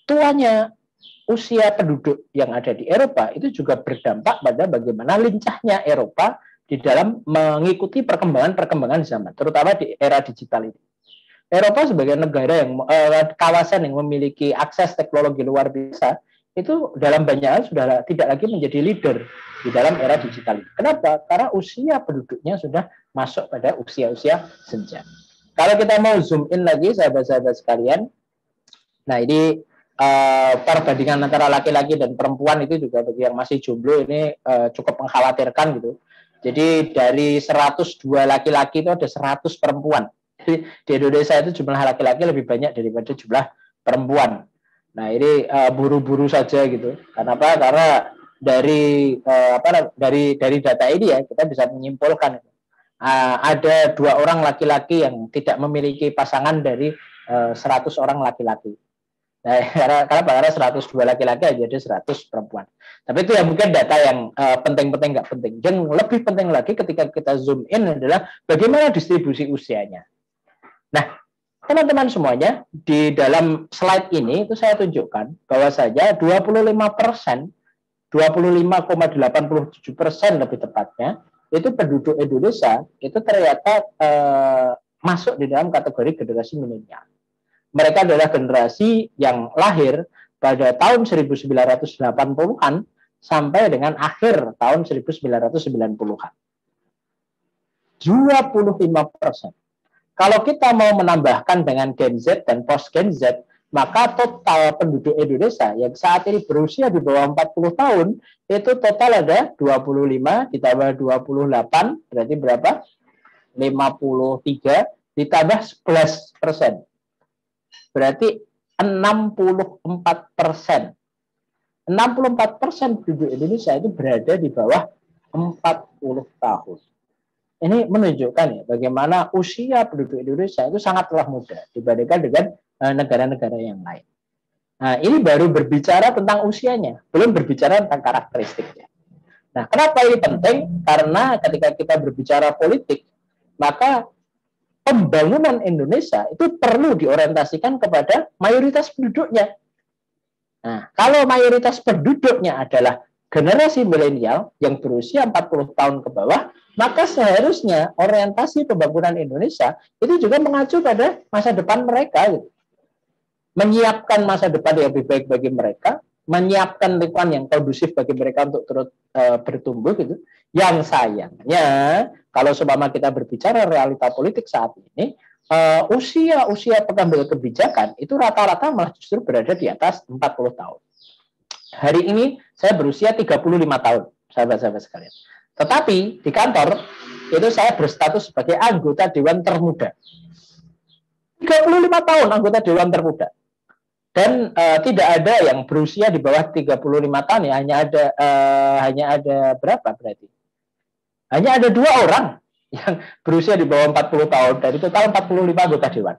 tuanya usia penduduk yang ada di Eropa itu juga berdampak pada bagaimana lincahnya Eropa di dalam mengikuti perkembangan zaman, terutama di era digital ini. Eropa sebagai negara yang kawasan yang memiliki akses teknologi luar biasa itu dalam banyak hal sudah tidak lagi menjadi leader di dalam era digital ini. Kenapa? Karena usia penduduknya sudah masuk pada usia-usia senja. Kalau kita mau zoom in lagi sahabat-sahabat sekalian, nah ini perbandingan antara laki-laki dan perempuan itu juga bagi yang masih jomblo ini cukup mengkhawatirkan gitu. Jadi dari 102 laki-laki itu ada 100 perempuan. Di Indonesia itu jumlah laki-laki lebih banyak daripada jumlah perempuan. Nah ini buru-buru saja gitu. Kenapa? Karena dari data ini ya kita bisa menyimpulkan ada 2 orang laki-laki yang tidak memiliki pasangan dari 100 orang laki-laki. Nah, karena 102 laki-laki aja ada 100 perempuan. Tapi itu ya mungkin data yang penting-penting nggak penting. Yang lebih penting lagi ketika kita zoom in adalah bagaimana distribusi usianya. Nah, teman-tean semuanya di dalam slide ini itu saya tunjukkan bahwa saja 25%, 25,87% lebih tepatnya itu penduduk Indonesia itu ternyata masuk di dalam kategori generasi milenial. Mereka adalah generasi yang lahir pada tahun 1980-an sampai dengan akhir tahun 1990-an. 25%. Kalau kita mau menambahkan dengan Gen Z dan post Gen Z, maka total penduduk Indonesia yang saat ini berusia di bawah 40 tahun, itu total ada 25 ditambah 28, berarti berapa? 53 ditambah 11%. Berarti 64%. 64% penduduk Indonesia itu berada di bawah 40 tahun. Ini menunjukkan ya bagaimana usia penduduk Indonesia itu sangatlah muda dibandingkan dengan negara-negara yang lain. Nah, ini baru berbicara tentang usianya, belum berbicara tentang karakteristiknya. Nah, kenapa ini penting? Karena ketika kita berbicara politik, maka pembangunan Indonesia itu perlu diorientasikan kepada mayoritas penduduknya. Nah, kalau mayoritas penduduknya adalah generasi milenial yang berusia 40 tahun ke bawah, maka seharusnya orientasi pembangunan Indonesia itu juga mengacu pada masa depan mereka, gitu. Menyiapkan masa depan yang lebih baik bagi mereka, menyiapkan lingkungan yang kondusif bagi mereka untuk terus bertumbuh, gitu. Yang sayangnya, kalau seumpama kita berbicara realita politik saat ini, usia pengambil kebijakan itu rata-rata malah justru berada di atas 40 tahun. Hari ini saya berusia 35 tahun, sahabat-sahabat sekalian. Tetapi di kantor itu saya berstatus sebagai anggota Dewan Termuda. 35 tahun anggota Dewan Termuda. Dan tidak ada yang berusia di bawah 35 tahun ya, hanya ada berapa berarti? Hanya ada 2 orang yang berusia di bawah 40 tahun dari total 45 anggota Dewan.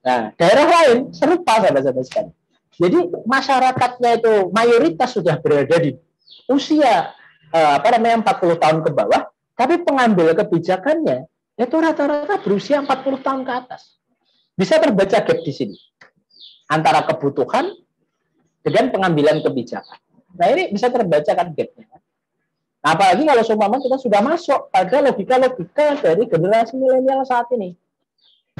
Nah, daerah lain serupa, sahabat-sahabat sekalian. Jadi masyarakatnya itu mayoritas sudah berada di usia 40 tahun ke bawah, tapi pengambil kebijakannya itu rata-rata berusia 40 tahun ke atas. Bisa terbaca gap di sini antara kebutuhan dengan pengambilan kebijakan. Nah, ini bisa terbacakan gapnya. Nah, apalagi kalau seumpama kita sudah masuk pada logika-logika dari generasi milenial saat ini.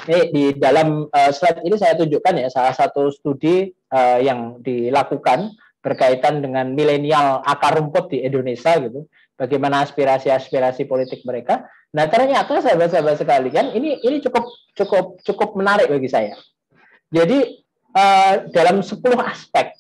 Di dalam slide ini saya tunjukkan ya salah satu studi yang dilakukan berkaitan dengan milenial akar rumput di Indonesia gitu, bagaimana aspirasi politik mereka. Nah, ternyata sahabat-sahabat sekalian ini cukup menarik bagi saya. Jadi dalam 10 aspek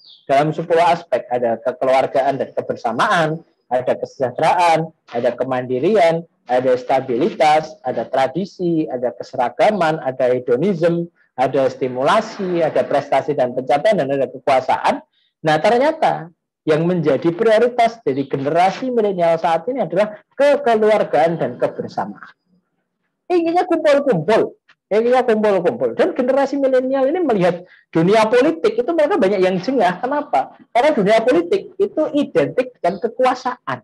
ada kekeluargaan dan kebersamaan, ada kesejahteraan, ada kemandirian, ada stabilitas, ada tradisi, ada keseragaman, ada hedonisme, ada stimulasi, ada prestasi dan pencapaian, dan ada kekuasaan. Nah, ternyata yang menjadi prioritas dari generasi milenial saat ini adalah kekeluargaan dan kebersamaan. Inginnya kumpul-kumpul. Dan generasi milenial ini melihat dunia politik itu mereka banyak yang jengah. Kenapa? Karena dunia politik itu identik dengan kekuasaan.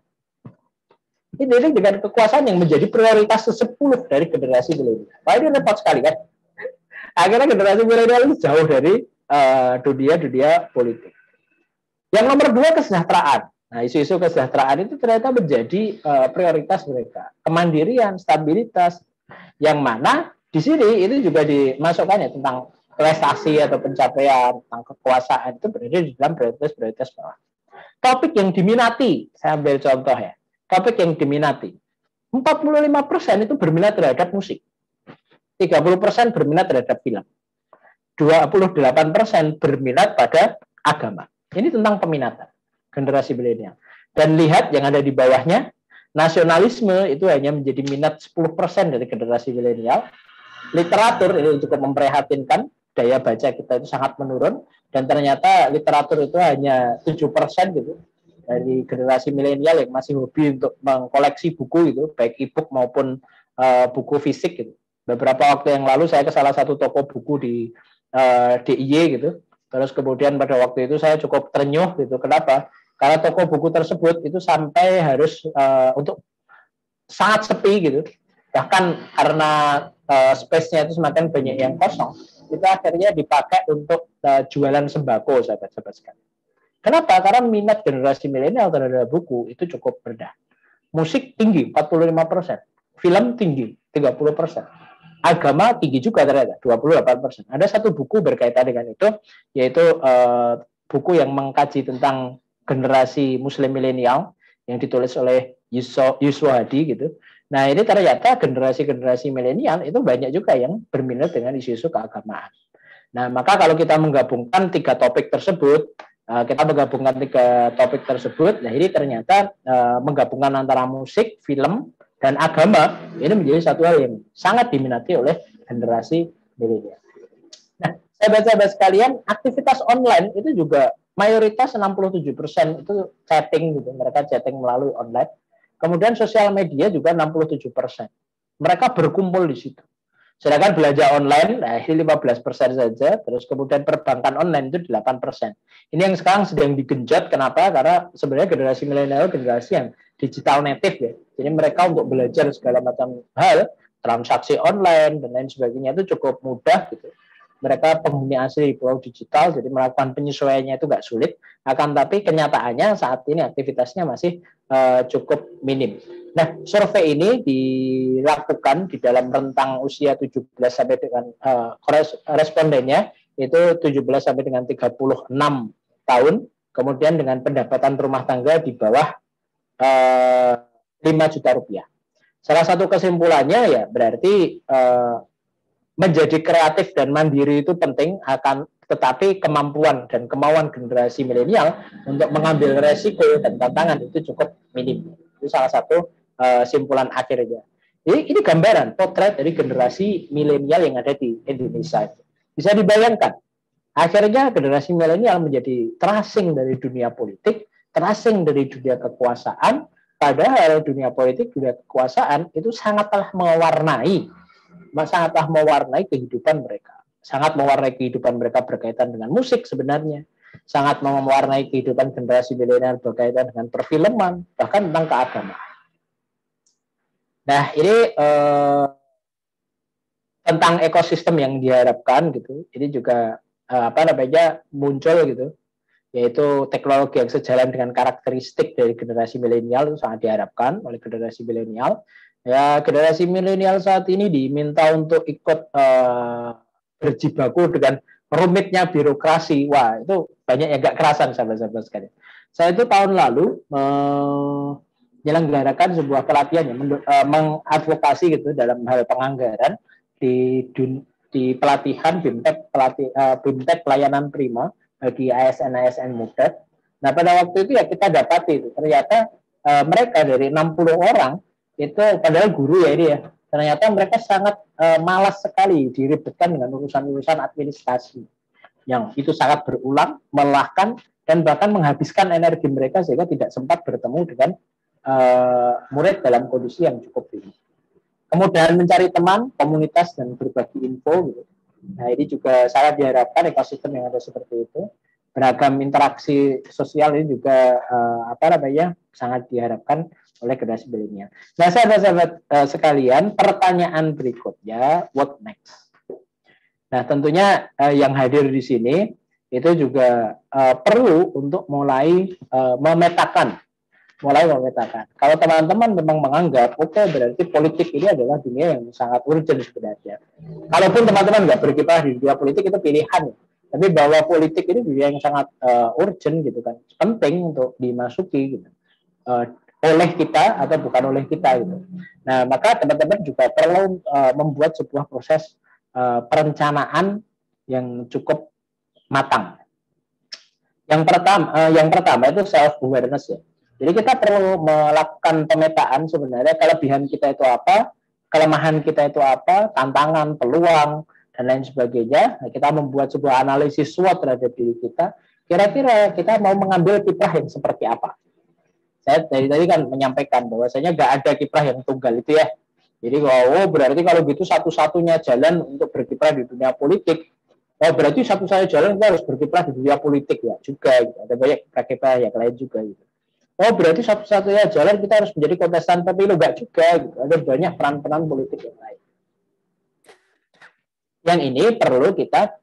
Identik dengan kekuasaan yang menjadi prioritas ke-10 dari generasi milenial. Nah, ini repot sekali kan? Akhirnya generasi milenial itu jauh dari dunia politik. Yang nomor 2, kesejahteraan. Nah, isu-isu kesejahteraan itu ternyata menjadi prioritas mereka. Kemandirian, stabilitas, yang mana di sini itu juga dimasukkan ya tentang prestasi atau pencapaian, tentang kekuasaan, itu berada di dalam prioritas bawah. Topik yang diminati, saya ambil contoh ya. Topik yang diminati. 45% itu berminat terhadap musik. 30% berminat terhadap film. 28% berminat pada agama. Ini tentang peminatan generasi milenial. Dan lihat yang ada di bawahnya, nasionalisme itu hanya menjadi minat 10% dari generasi milenial. Literatur ini cukup memprihatinkan, daya baca kita itu sangat menurun, dan ternyata literatur itu hanya 7% gitu dari generasi milenial yang masih hobi untuk mengkoleksi buku itu, baik e-book maupun buku fisik gitu. Beberapa waktu yang lalu saya ke salah satu toko buku di DIY gitu, terus kemudian pada waktu itu saya cukup terenyuh gitu. Kenapa? Karena toko buku tersebut itu sampai harus untuk sangat sepi gitu, bahkan karena space-nya itu semakin banyak yang kosong, itu akhirnya dipakai untuk jualan sembako, sahabat-sahabat sekalian. Kenapa? Karena minat generasi milenial terhadap buku itu cukup rendah. Musik tinggi 45%, film tinggi 30%, agama tinggi juga ternyata 28%. Ada satu buku berkaitan dengan itu, yaitu buku yang mengkaji tentang generasi Muslim milenial yang ditulis oleh Yusuf Hadi gitu. Nah, ini ternyata generasi milenial itu banyak juga yang berminat dengan isu-isu keagamaan. Nah, maka kalau kita menggabungkan 3 topik tersebut, nah ini ternyata menggabungkan antara musik, film, dan agama, ini menjadi satu hal yang sangat diminati oleh generasi milenial. Nah, sahabat-sahabat sekalian, aktivitas online itu juga mayoritas 67% itu chatting gitu, mereka chatting melalui online. Kemudian sosial media juga 67%. Mereka berkumpul di situ. Sedangkan belanja online, nah ini 15% saja. Terus kemudian perbankan online itu 8%. Ini yang sekarang sedang digenjot. Kenapa? Karena sebenarnya generasi milenial generasi yang digital native ya. Jadi mereka untuk belajar segala macam hal, transaksi online dan lain sebagainya itu cukup mudah gitu. mereka penghuni asli di pulau digital, jadi melakukan penyesuaiannya itu nggak sulit. Akan tapi kenyataannya saat ini aktivitasnya masih cukup minim. Nah, survei ini dilakukan di dalam rentang usia 17 sampai dengan respondennya itu 17 sampai dengan 36 tahun, kemudian dengan pendapatan rumah tangga di bawah 5 juta rupiah. Salah satu kesimpulannya ya berarti menjadi kreatif dan mandiri itu penting, akan tetapi kemampuan dan kemauan generasi milenial untuk mengambil resiko dan tantangan itu cukup minim. Itu salah satu simpulan akhirnya. Jadi ini gambaran potret dari generasi milenial yang ada di Indonesia. Bisa dibayangkan, akhirnya generasi milenial menjadi terasing dari dunia politik, terasing dari dunia kekuasaan, padahal dunia politik, dunia kekuasaan itu sangatlah mewarnai kehidupan mereka. Sangat mewarnai kehidupan mereka berkaitan dengan musik sebenarnya. Sangat mewarnai kehidupan generasi milenial berkaitan dengan perfilman, bahkan tentang keagamaan. Nah, ini tentang ekosistem yang diharapkan gitu. Ini juga muncul gitu, yaitu teknologi yang sejalan dengan karakteristik dari generasi milenial itu sangat diharapkan oleh generasi milenial. Ya, generasi milenial saat ini diminta untuk ikut berjibaku dengan rumitnya birokrasi. Wah, itu banyak yang gak kerasan sahabat-sahabat sekalian. Saya itu tahun lalu menyelenggarakan sebuah pelatihan yang mengadvokasi gitu dalam hal penganggaran di pelatihan BIMTEK pelayanan prima bagi ASN muda. Nah, pada waktu itu ya kita dapati itu ternyata mereka dari 60 orang itu padahal guru ya ini ya, ternyata mereka sangat malas sekali diribetkan dengan urusan-urusan administrasi yang itu sangat berulang, melelahkan, dan bahkan menghabiskan energi mereka sehingga tidak sempat bertemu dengan murid dalam kondisi yang cukup tinggi. Kemudian mencari teman, komunitas, dan berbagi info gitu. Nah, ini juga sangat diharapkan ekosistem yang ada seperti itu. Beragam interaksi sosial ini juga sangat diharapkan oleh generasi milenial. Nah, sahabat-sahabat sekalian, pertanyaan berikutnya, what next? Nah, tentunya yang hadir di sini itu juga perlu untuk mulai memetakan. Kalau teman-teman memang menganggap, oke, berarti politik ini adalah dunia yang sangat urgent sebenarnya. Kalaupun teman-teman nggak berkiprah di dunia politik itu pilihan, tapi bahwa politik ini dunia yang sangat urgent gitu kan, penting untuk dimasuki gitu. Oleh kita atau bukan oleh kita gitu. Nah, maka teman-teman juga perlu membuat sebuah proses perencanaan yang cukup matang. Yang pertama itu self awareness ya. Jadi kita perlu melakukan pemetaan sebenarnya kelebihan kita itu apa, kelemahan kita itu apa, tantangan, peluang, dan lain sebagainya. Nah, kita membuat sebuah analisis SWOT terhadap diri kita. Kira-kira kita mau mengambil kiprah yang seperti apa? Saya dari tadi kan menyampaikan bahwasanya nggak ada kiprah yang tunggal itu ya. Jadi berarti kalau gitu satu-satunya jalan untuk berkiprah di dunia politik, berarti satu-satunya jalan kita harus berkiprah di dunia politik ya juga. Gitu. Ada banyak kiprah yang lain juga gitu. Berarti satu-satunya jalan kita harus menjadi kontestan pemilu, enggak juga gitu. Ada banyak peran-peran politik yang lain. Yang ini perlu kita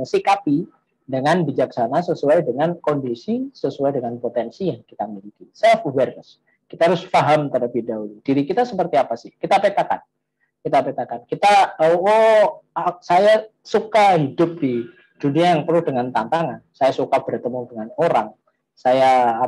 sikapi dengan bijaksana sesuai dengan kondisi, sesuai dengan potensi yang kita miliki. Self awareness. Kita harus paham terlebih dahulu. Diri kita seperti apa sih? Kita petakan. Saya suka hidup di dunia yang penuh dengan tantangan. Saya suka bertemu dengan orang. Saya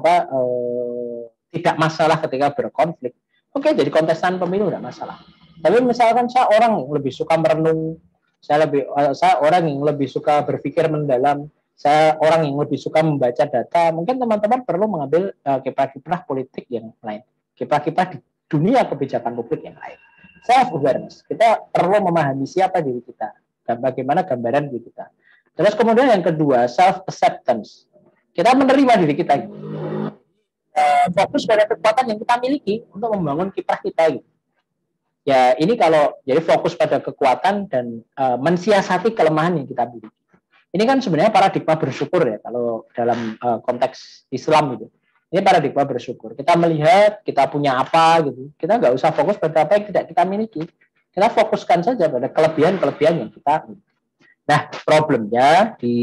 tidak masalah ketika berkonflik. Oke, jadi kontestan pemilu tidak masalah. Tapi misalkan saya orang yang lebih suka merenung, saya orang yang lebih suka berpikir mendalam, saya orang yang lebih suka membaca data, mungkin teman-teman perlu mengambil kiprah-kiprah politik yang lain, kiprah-kiprah di dunia kebijakan publik yang lain. Self awareness, kita perlu memahami siapa diri kita dan bagaimana gambaran diri kita. Terus kemudian yang kedua, self acceptance. Kita menerima diri kita, fokus pada kekuatan yang kita miliki untuk membangun kiprah kita gitu. Ya, ini kalau jadi fokus pada kekuatan dan mensiasati kelemahan yang kita miliki. Ini kan sebenarnya paradigma bersyukur ya kalau dalam konteks Islam gitu. Ini paradigma bersyukur. Kita melihat kita punya apa gitu. Kita nggak usah fokus pada apa yang tidak kita miliki. Kita fokuskan saja pada kelebihan-kelebihan yang kita miliki. Nah, problemnya di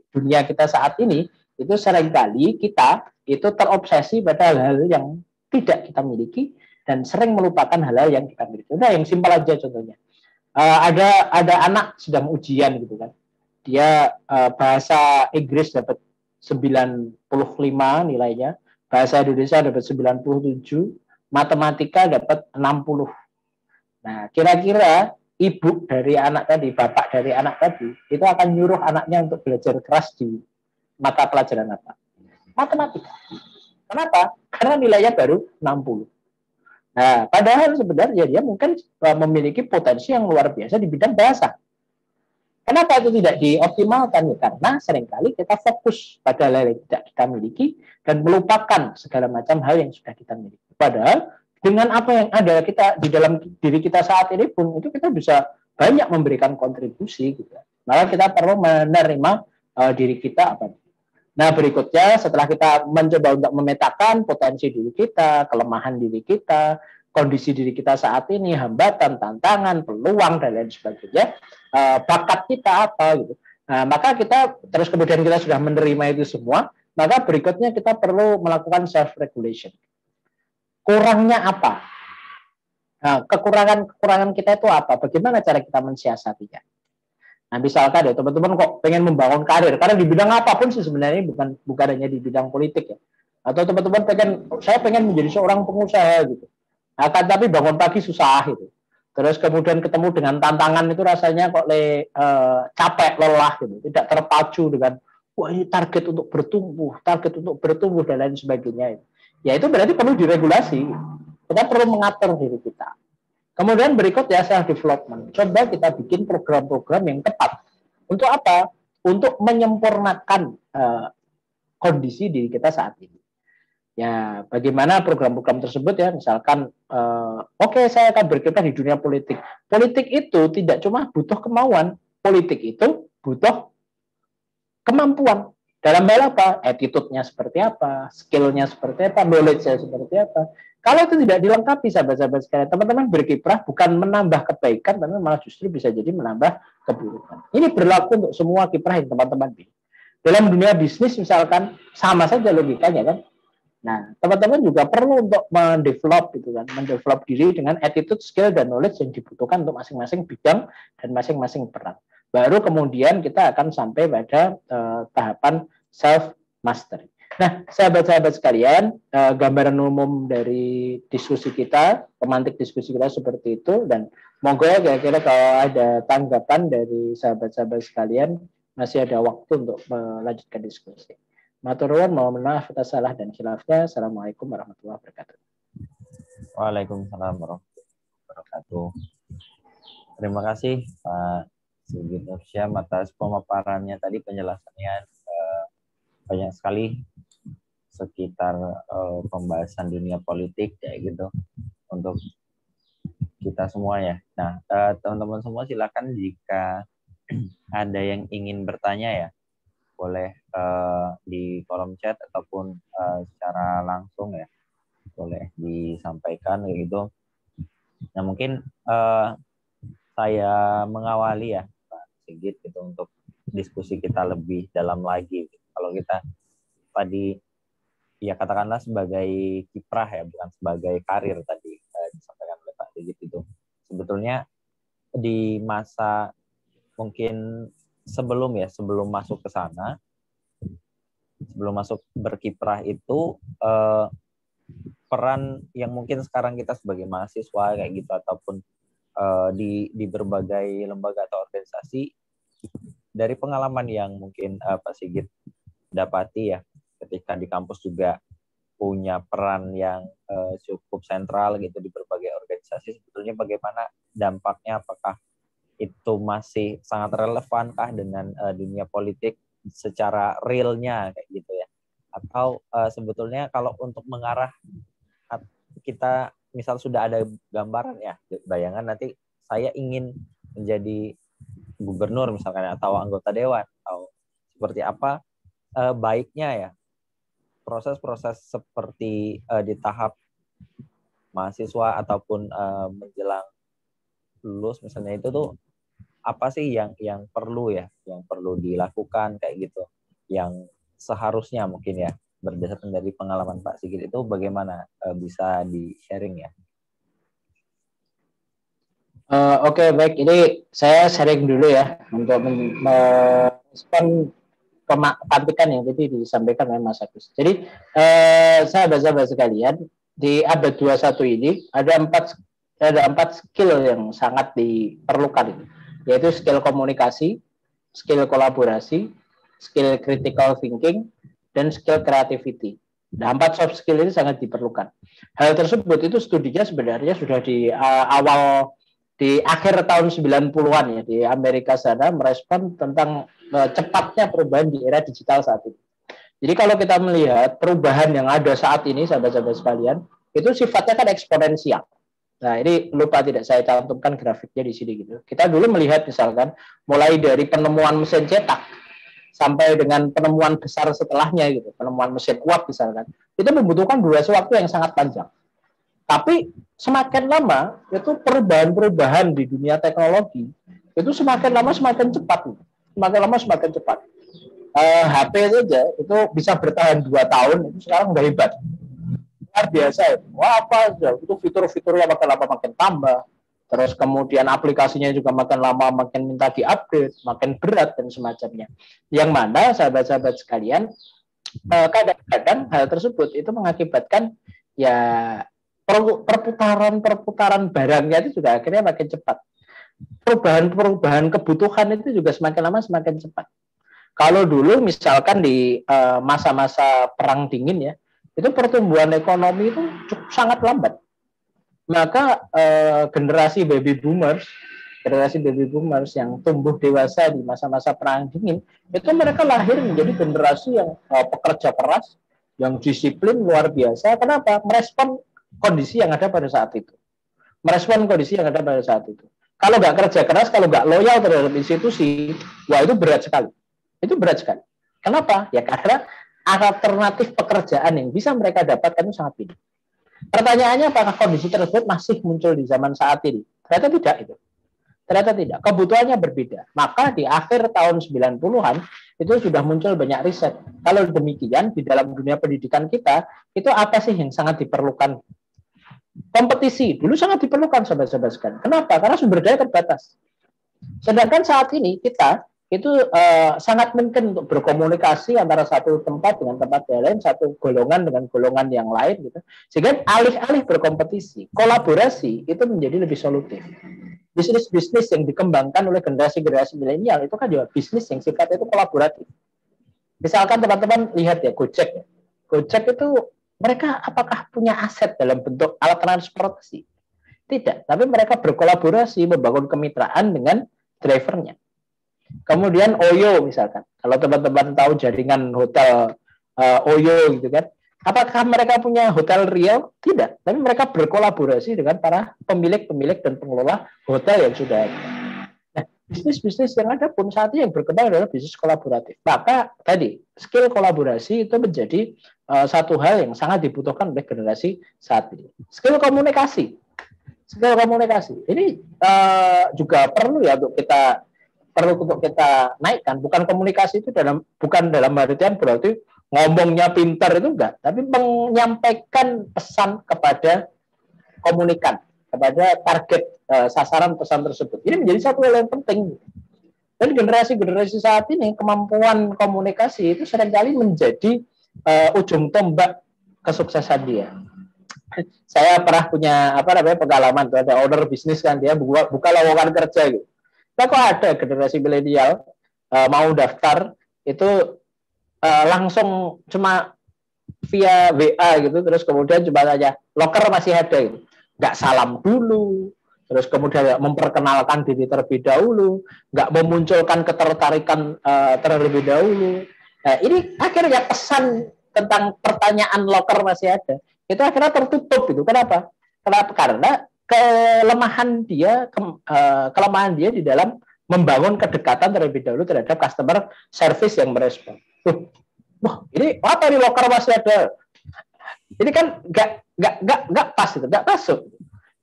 dunia kita saat ini itu seringkali kita itu terobsesi pada hal-hal yang tidak kita miliki dan sering melupakan hal-hal yang kita miliki. Udah yang simpel aja contohnya. Ada anak sedang ujian gitu kan. Dia bahasa Inggris dapat 95 nilainya, bahasa Indonesia dapat 97, matematika dapat 60. Nah, kira-kira ibu dari anak tadi, bapak dari anak tadi, itu akan nyuruh anaknya untuk belajar keras di mata pelajaran apa? Matematika. Kenapa? Karena nilainya baru 60. Nah, padahal sebenarnya dia mungkin memiliki potensi yang luar biasa di bidang bahasa. Kenapa itu tidak dioptimalkan? Ya, karena seringkali kita fokus pada hal yang tidak kita miliki dan melupakan segala macam hal yang sudah kita miliki. Padahal dengan apa yang ada kita di dalam diri kita saat ini pun itu kita bisa banyak memberikan kontribusi gitu. Maka kita perlu menerima diri kita apa. Nah, berikutnya setelah kita mencoba untuk memetakan potensi diri kita, kelemahan diri kita, kondisi diri kita saat ini, hambatan, tantangan, peluang dan lain sebagainya, bakat kita apa gitu. Nah, maka kita terus kemudian kita sudah menerima itu semua, maka berikutnya kita perlu melakukan self regulation. Kurangnya apa? Nah, kekurangan kita itu apa? Bagaimana cara kita mensiasatinya? Nah, misalkan ya teman-teman kok pengen membangun karir, karena di bidang apapun sih sebenarnya bukan hanya di bidang politik ya. Atau teman-teman saya pengen menjadi seorang pengusaha gitu. Nah, tapi bangun pagi susah gitu. Terus kemudian ketemu dengan tantangan itu rasanya kok capek, lelah gitu. Tidak terpacu dengan wah ini target untuk bertumbuh dan lain sebagainya. Ya itu berarti perlu diregulasi. Kita perlu mengatur diri kita. Kemudian berikut ya self development. Coba kita bikin program-program yang tepat. Untuk apa? Untuk menyempurnakan kondisi diri kita saat ini. Ya, bagaimana program-program tersebut ya, misalkan, oke, saya akan berkiprah di dunia politik. Politik itu tidak cuma butuh kemauan, politik itu butuh kemampuan. Dalam hal apa? Attitude-nya seperti apa, skill-nya seperti apa, knowledge-nya seperti apa. Kalau itu tidak dilengkapi, sahabat-sahabat sekalian, teman-teman berkiprah bukan menambah kebaikan, tapi malah justru bisa jadi menambah keburukan. Ini berlaku untuk semua kiprah yang teman-teman pilih. Dalam dunia bisnis misalkan, sama saja logikanya kan. Nah, teman-teman juga perlu untuk mendevelop gitu kan, mendevelop diri dengan attitude, skill dan knowledge yang dibutuhkan untuk masing-masing bidang dan masing-masing peran. Baru kemudian kita akan sampai pada tahapan self mastery. Nah, sahabat-sahabat sekalian, gambaran umum dari diskusi kita, pemantik diskusi kita seperti itu, dan monggo kira-kira kalau ada tanggapan dari sahabat-sahabat sekalian, masih ada waktu untuk melanjutkan diskusi. Matur nuwun, mohon maaf atas salah dan khilafnya. Assalamualaikum warahmatullahi wabarakatuh. Waalaikumsalam warahmatullahi wabarakatuh. Terima kasih Pak Sigit Nursyam atas pemaparannya tadi, penjelasannya banyak sekali sekitar pembahasan dunia politik kayak gitu untuk kita semua ya. Nah, teman-teman semua silakan jika ada yang ingin bertanya ya, boleh di kolom chat ataupun secara langsung ya, boleh disampaikan gitu. Nah, mungkin saya mengawali ya Pak Sigit gitu untuk diskusi kita lebih dalam lagi. Kalau kita tadi ya katakanlah sebagai kiprah ya, bukan sebagai karir tadi disampaikan oleh Pak Sigit itu. Sebetulnya di masa mungkin sebelum masuk ke sana, sebelum masuk berkiprah itu peran yang mungkin sekarang kita sebagai mahasiswa kayak gitu ataupun di berbagai lembaga atau organisasi, dari pengalaman yang mungkin Pak Sigit dapati ya ketika di kampus juga punya peran yang cukup sentral gitu di berbagai organisasi, sebetulnya bagaimana dampaknya, apakah itu masih sangat relevan kah dengan dunia politik secara realnya kayak gitu ya, atau sebetulnya kalau untuk mengarah kita misal sudah ada gambaran ya, bayangan nanti saya ingin menjadi gubernur misalkan atau anggota dewan atau seperti apa baiknya ya proses-proses seperti di tahap mahasiswa ataupun menjelang lulus misalnya, itu tuh apa sih yang perlu ya, yang perlu dilakukan kayak gitu, yang seharusnya mungkin ya, berdasarkan dari pengalaman Pak Sigit itu bagaimana, bisa di-sharing ya? Oke, baik. Ini saya sharing dulu ya untuk merespon kepatikan yang tadi disampaikan oleh Mas Agus. Jadi, sahabat-sahabat sekalian, di abad 21 ini ada empat skill yang sangat diperlukan, yaitu skill komunikasi, skill kolaborasi, skill critical thinking, dan skill creativity. Nah, 4 soft skill ini sangat diperlukan. Hal tersebut itu studinya sebenarnya sudah di akhir tahun 90-an ya, di Amerika sana merespon tentang cepatnya perubahan di era digital saat ini. Jadi kalau kita melihat perubahan yang ada saat ini, sahabat-sahabat sekalian, itu sifatnya kan eksponensial. Nah, ini lupa tidak saya cantumkan grafiknya di sini gitu. Kita dulu melihat misalkan mulai dari penemuan mesin cetak sampai dengan penemuan besar setelahnya gitu, penemuan mesin uap misalkan, itu membutuhkan durasi waktu yang sangat panjang. Tapi semakin lama itu perubahan-perubahan di dunia teknologi itu semakin lama semakin cepat, semakin lama semakin cepat. HP saja itu bisa bertahan 2 tahun, itu sekarang udah hebat, luar biasa ya. Wah, apa itu fitur-fiturnya makin lama makin tambah, terus kemudian aplikasinya juga makin lama makin minta diupdate, makin berat dan semacamnya. Yang mana sahabat-sahabat sekalian, kadang-kadang hal tersebut itu mengakibatkan ya perputaran barangnya itu juga akhirnya makin cepat. Perubahan kebutuhan itu juga semakin lama semakin cepat. Kalau dulu misalkan di masa-masa perang dingin ya, itu pertumbuhan ekonomi itu cukup sangat lambat. Maka generasi baby boomers yang tumbuh dewasa di masa-masa perang dingin, itu mereka lahir menjadi generasi yang pekerja keras, yang disiplin luar biasa. Kenapa? Merespon kondisi yang ada pada saat itu. Kalau nggak kerja keras, kalau nggak loyal terhadap institusi, wah itu berat sekali. Kenapa? Ya karena alternatif pekerjaan yang bisa mereka dapatkan itu sangat minim. Pertanyaannya, apakah kondisi tersebut masih muncul di zaman saat ini? Ternyata tidak. Kebutuhannya berbeda. Maka di akhir tahun 90-an itu sudah muncul banyak riset. Kalau demikian, di dalam dunia pendidikan kita, itu apa sih yang sangat diperlukan? Kompetisi dulu sangat diperlukan, sahabat-sahabat sekalian. Kenapa? Karena sumber daya terbatas. Sedangkan saat ini kita itu sangat mungkin untuk berkomunikasi antara satu tempat dengan tempat yang lain, satu golongan dengan golongan yang lain gitu. Sehingga alih-alih berkompetisi, kolaborasi itu menjadi lebih solutif. Bisnis-bisnis yang dikembangkan oleh generasi milenial itu kan juga bisnis yang sifatnya itu kolaboratif. Misalkan teman-teman lihat ya Gojek ya. Gojek itu mereka apakah punya aset dalam bentuk alat transportasi? Tidak, tapi mereka berkolaborasi membangun kemitraan dengan drivernya. Kemudian Oyo misalkan, kalau teman-teman tahu jaringan hotel Oyo gitu kan, apakah mereka punya hotel real? Tidak, tapi mereka berkolaborasi dengan para pemilik dan pengelola hotel yang sudah ada. Nah, bisnis-bisnis yang ada pun saat ini yang berkembang adalah bisnis kolaboratif. Maka tadi skill kolaborasi itu menjadi satu hal yang sangat dibutuhkan oleh generasi saat ini. Skill komunikasi ini juga perlu ya untuk kita naikkan. Bukan komunikasi itu bukan dalam artian berarti ngomongnya pintar, itu enggak, tapi menyampaikan pesan kepada komunikan, kepada target sasaran pesan tersebut. Ini menjadi satu hal yang penting. Dan generasi saat ini kemampuan komunikasi itu seringkali menjadi ujung tombak kesuksesan dia. Saya pernah punya pengalaman tuh, ada owner bisnis kan, dia buka lowongan kerja gitu. Nah, kok ada generasi milenial mau daftar itu langsung cuma via WA gitu, terus kemudian cuma saja loker masih ada gitu, nggak salam dulu, terus kemudian memperkenalkan diri terlebih dahulu, nggak memunculkan ketertarikan terlebih dahulu. Nah, ini akhirnya pesan tentang pertanyaan loker masih ada, itu akhirnya tertutup gitu. Kenapa? Karena kelemahan dia di dalam membangun kedekatan terlebih dahulu terhadap customer service yang merespon. Wah, ini apa nih loker masih ada? Ini kan nggak pas itu, nggak masuk.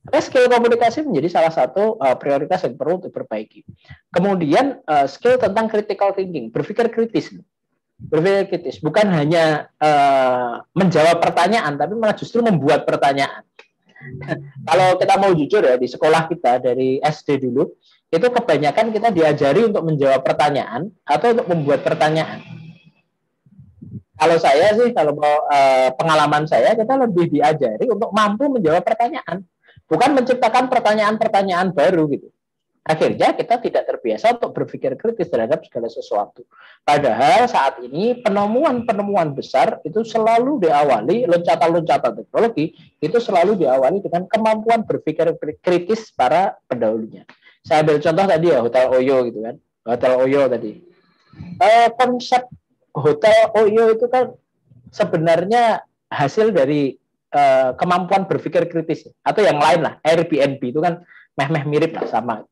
Skill komunikasi menjadi salah satu prioritas yang perlu diperbaiki. Kemudian skill tentang critical thinking, berpikir kritis. Berpikir kritis, bukan hanya menjawab pertanyaan, tapi malah justru membuat pertanyaan. Kalau kita mau jujur ya, di sekolah kita dari SD dulu, itu kebanyakan kita diajari untuk menjawab pertanyaan atau untuk membuat pertanyaan. Kalau saya sih, kalau pengalaman saya, kita lebih diajari untuk mampu menjawab pertanyaan, bukan menciptakan pertanyaan-pertanyaan baru gitu. Akhirnya kita tidak terbiasa untuk berpikir kritis terhadap segala sesuatu. Padahal saat ini penemuan-penemuan besar itu selalu diawali, loncatan-loncatan teknologi itu selalu diawali dengan kemampuan berpikir kritis para pendahulunya. Saya ambil contoh tadi ya, Hotel Oyo gitu kan. Hotel Oyo tadi. Konsep Hotel Oyo itu kan sebenarnya hasil dari kemampuan berpikir kritis. Atau yang lain lah, Airbnb itu kan meh-meh mirip lah sama.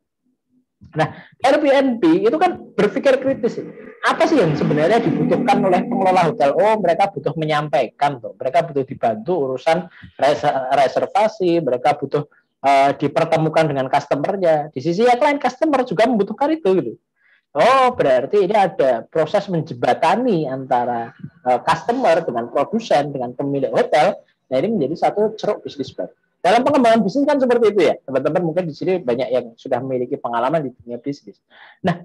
Nah, Airbnb itu kan berpikir kritis. Apa sih yang sebenarnya dibutuhkan oleh pengelola hotel? Oh, mereka butuh menyampaikan, tuh. Mereka butuh dibantu urusan reservasi, mereka butuh dipertemukan dengan customer-nya. Di sisi yang lain, customer juga membutuhkan itu, gitu. Oh, berarti ini ada proses menjembatani antara customer dengan produsen, dengan pemilik hotel. Nah, ini menjadi satu ceruk bisnis baru. Dalam pengembangan bisnis kan seperti itu ya, teman-teman mungkin di sini banyak yang sudah memiliki pengalaman di dunia bisnis. Nah,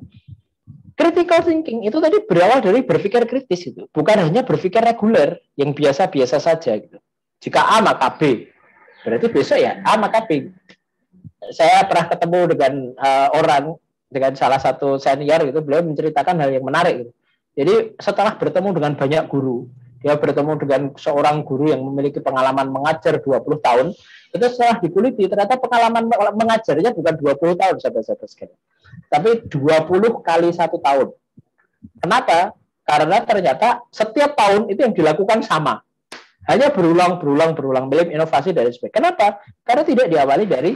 critical thinking itu tadi berawal dari berpikir kritis itu, bukan hanya berpikir reguler yang biasa-biasa saja gitu. Jika A maka B, berarti besok ya A maka B. Saya pernah ketemu dengan orang dengan salah satu senior gitu, beliau menceritakan hal yang menarik gitu. Jadi setelah bertemu dengan banyak guru, dia bertemu dengan seorang guru yang memiliki pengalaman mengajar 20 tahun, itu setelah dikuliti, ternyata pengalaman mengajarnya bukan 20 tahun, sahabat-sahabat sekalian. Tapi 20 kali 1 tahun. Kenapa? Karena ternyata setiap tahun itu yang dilakukan sama. Hanya berulang, belum inovasi dari sebagainya. Kenapa? Karena tidak diawali dari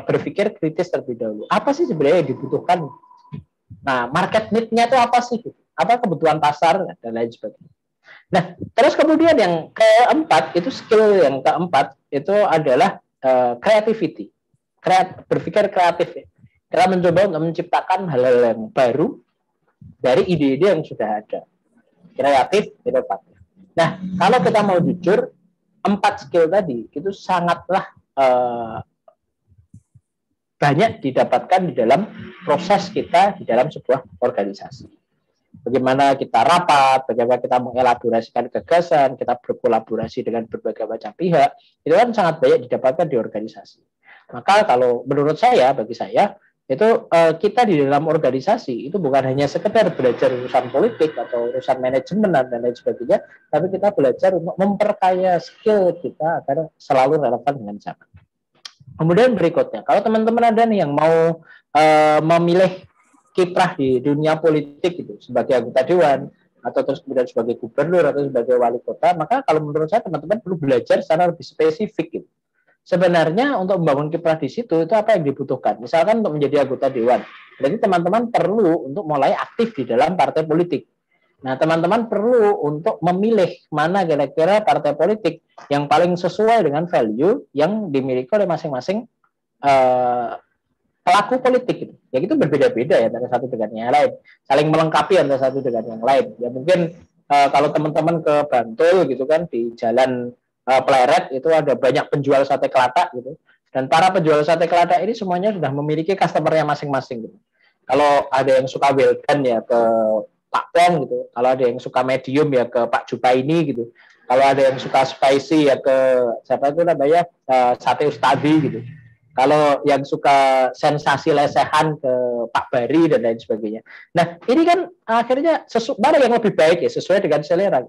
berpikir kritis terlebih dahulu. Apa sih sebenarnya yang dibutuhkan? Nah, market need-nya itu apa sih? Apa kebutuhan pasar, dan lain sebagainya. Nah, terus kemudian yang keempat, itu skill yang keempat, itu adalah creativity. Berpikir kreatif. Kita mencoba untuk menciptakan hal-hal yang baru dari ide-ide yang sudah ada. Kreatif, inovatif. Nah, kalau kita mau jujur, 4 skill tadi, itu sangatlah banyak didapatkan di dalam proses kita di dalam sebuah organisasi. Bagaimana kita rapat, bagaimana kita mengelaborasikan gagasan, kita berkolaborasi dengan berbagai macam pihak, itu kan sangat banyak didapatkan di organisasi. Maka kalau menurut saya, bagi saya, itu kita di dalam organisasi itu bukan hanya sekedar belajar urusan politik atau urusan manajemen dan lain sebagainya, tapi kita belajar untuk memperkaya skill kita agar selalu relevan dengan zaman. Kemudian berikutnya, kalau teman-teman ada nih yang mau memilih kiprah di dunia politik gitu, sebagai anggota dewan atau terus kemudian sebagai gubernur atau sebagai wali kota, maka kalau menurut saya teman-teman perlu belajar secara lebih spesifik gitu. Sebenarnya untuk membangun kiprah di situ itu apa yang dibutuhkan? Misalkan untuk menjadi anggota dewan, berarti teman-teman perlu untuk mulai aktif di dalam partai politik. Nah, teman-teman perlu untuk memilih mana kira-kira partai politik yang paling sesuai dengan value yang dimiliki oleh masing-masing pelaku politik gitu. Ya itu berbeda-beda ya antara satu dengan yang lain, saling melengkapi antara satu dengan yang lain. Ya mungkin kalau teman-teman ke Bantul gitu kan, di Jalan Pleret itu ada banyak penjual sate kelatak gitu. Dan para penjual sate kelatak ini semuanya sudah memiliki customer-nya masing-masing gitu. Kalau ada yang suka well done ya ke Pak Pong gitu. Kalau ada yang suka medium ya ke Pak Jupaini gitu. Kalau ada yang suka spicy ya ke siapa itu namanya Sate Ustadi gitu. Kalau yang suka sensasi lesehan ke Pak Bari dan lain sebagainya. Nah, ini kan akhirnya mana yang lebih baik ya sesuai dengan selera.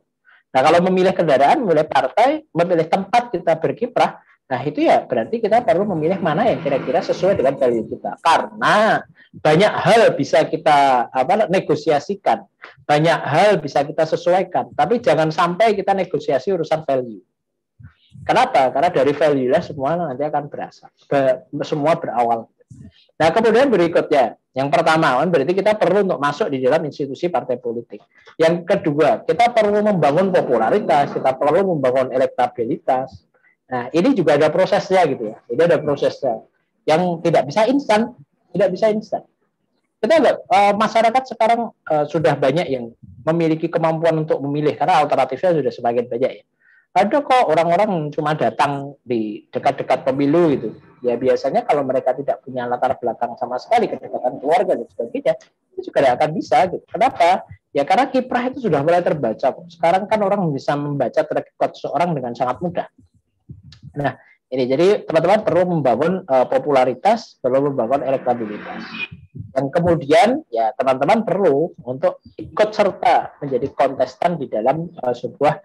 Nah, kalau memilih kendaraan, memilih partai, memilih tempat kita berkiprah, nah itu ya berarti kita perlu memilih mana yang kira-kira sesuai dengan value kita. Karena banyak hal bisa kita negosiasikan, banyak hal bisa kita sesuaikan, tapi jangan sampai kita negosiasi urusan value. Kenapa? Karena dari value lah semua nanti akan berasal, semua berawal. Nah, kemudian berikutnya, yang pertama berarti kita perlu untuk masuk di dalam institusi partai politik. Yang kedua, kita perlu membangun popularitas, kita perlu membangun elektabilitas. Nah, ini juga ada prosesnya gitu ya. Ini ada prosesnya yang tidak bisa instan, tidak bisa instan. Kita lihat masyarakat sekarang sudah banyak yang memiliki kemampuan untuk memilih karena alternatifnya sudah semakin banyak ya. Ada kok orang-orang cuma datang di dekat-dekat pemilu gitu. Ya biasanya kalau mereka tidak punya latar belakang sama sekali, kedekatan keluarga dan sebagainya, itu juga tidak akan bisa gitu. Kenapa? Ya karena kiprah itu sudah mulai terbaca kok. Sekarang kan orang bisa membaca track record seorang dengan sangat mudah. Nah, ini jadi teman-teman perlu membangun popularitas, perlu membangun elektabilitas. Dan kemudian ya teman-teman perlu untuk ikut serta menjadi kontestan di dalam sebuah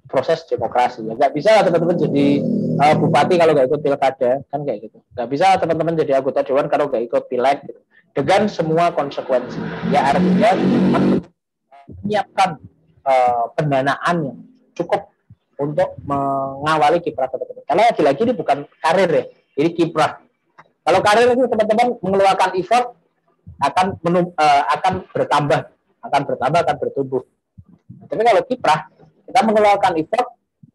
proses demokrasi. Ya nggak bisa teman-teman jadi bupati kalau nggak ikut pilkada, kan kayak gitu. Nggak bisa teman-teman jadi anggota dewan kalau nggak ikut pileg gitu. Dengan semua konsekuensi. Ya artinya menyiapkan pendanaan yang cukup untuk mengawali kiprah teman-teman. Karena lagi-lagi ini bukan karir ya, ini kiprah. Kalau karir itu teman-teman mengeluarkan effort akan bertambah, akan bertumbuh. Tapi kalau kiprah, kita mengeluarkan effort,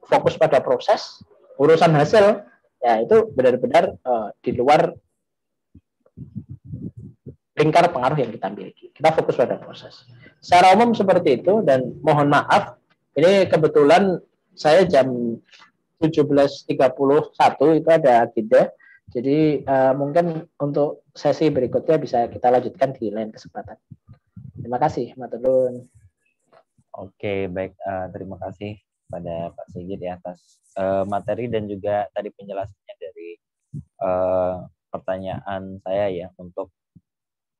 fokus pada proses, urusan hasil, ya itu benar-benar di luar lingkar pengaruh yang kita miliki. Kita fokus pada proses. Secara umum seperti itu, dan mohon maaf, ini kebetulan saya jam 17.31 itu ada agenda. Jadi mungkin untuk sesi berikutnya bisa kita lanjutkan di lain kesempatan. Terima kasih, Matulun. Oke, baik. Terima kasih pada Pak Sigit ya atas materi dan juga tadi penjelasannya dari pertanyaan saya ya untuk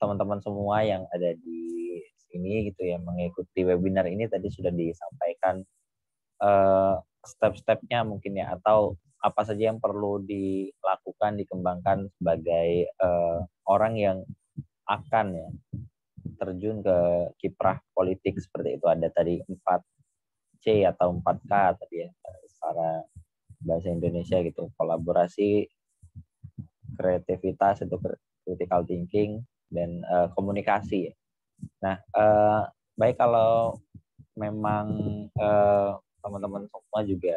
teman-teman semua yang ada di sini gitu ya mengikuti webinar ini tadi sudah disampaikan step-stepnya mungkin ya atau apa saja yang perlu dilakukan dikembangkan sebagai orang yang akan ya terjun ke kiprah politik seperti itu. Ada tadi 4C atau 4K tadi ya secara bahasa Indonesia gitu, kolaborasi, kreativitas itu critical thinking dan komunikasi. Nah, baik kalau memang teman-teman semua juga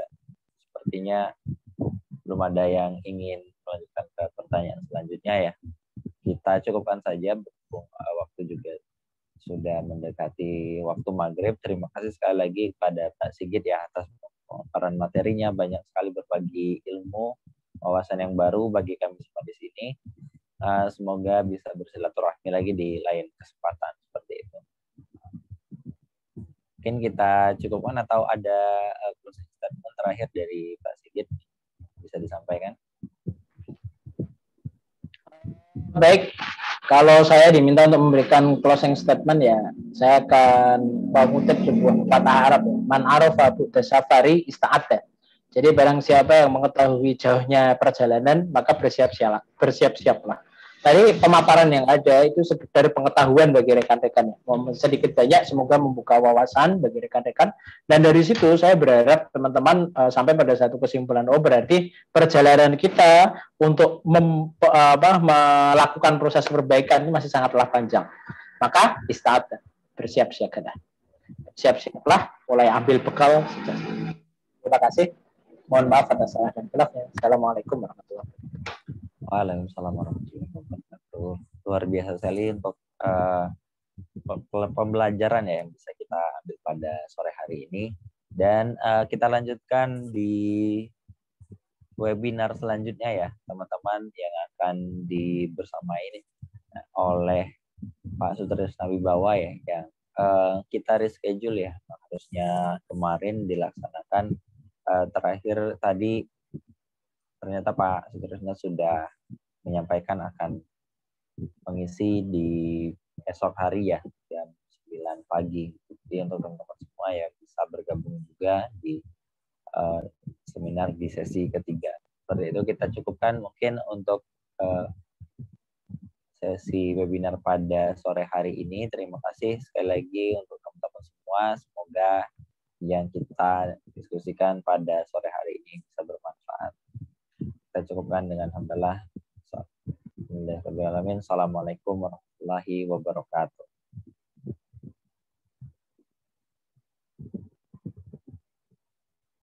sepertinya belum ada yang ingin melanjutkan ke pertanyaan selanjutnya ya. Kita cukupkan saja, berhubung waktu juga sudah mendekati waktu maghrib. Terima kasih sekali lagi kepada Pak Sigit ya atas pemaparan materinya, banyak sekali berbagi ilmu, wawasan yang baru bagi kami semua di sini. Semoga bisa bersilaturahmi lagi di lain kesempatan seperti itu. Mungkin kita cukupkan atau ada closing statement terakhir dari Pak Sigit bisa disampaikan? Baik, kalau saya diminta untuk memberikan closing statement ya, saya akan mengutip sebuah patah Arab, man arafa bu'da safari ista'adda. Jadi barang siapa yang mengetahui jauhnya perjalanan, maka bersiap-siaplah. Tadi pemaparan yang ada itu sekedar pengetahuan bagi rekan-rekan. Sedikit banyak semoga membuka wawasan bagi rekan-rekan. Dan dari situ saya berharap teman-teman sampai pada satu kesimpulan, oh berarti perjalanan kita untuk melakukan proses perbaikan ini masih sangatlah panjang. Maka istirahat, bersiap-siaplah. Siap-siaplah, mulai ambil bekal. Terima kasih. Mohon maaf atas salah dan khilafnya. Assalamualaikum warahmatullahi wabarakatuh. Waalaikumsalam warahmatullahi wabarakatuh. Luar biasa sekali untuk pembelajaran ya yang bisa kita ambil pada sore hari ini. Dan kita lanjutkan di webinar selanjutnya ya, teman-teman yang akan dibersamai oleh Pak Sutrisna Wibawa ya, yang kita reschedule ya, harusnya kemarin dilaksanakan. Terakhir tadi ternyata Pak Sutrisna sudah menyampaikan akan mengisi di esok hari ya, jam 9 pagi. Jadi untuk teman-teman semua ya bisa bergabung juga di seminar di sesi ketiga. Seperti itu kita cukupkan mungkin untuk sesi webinar pada sore hari ini. Terima kasih sekali lagi untuk teman-teman semua. Semoga yang kita diskusikan pada sore hari ini bisa bermanfaat. Kita cukupkan dengan hamdalah. Assalamualaikum warahmatullahi wabarakatuh.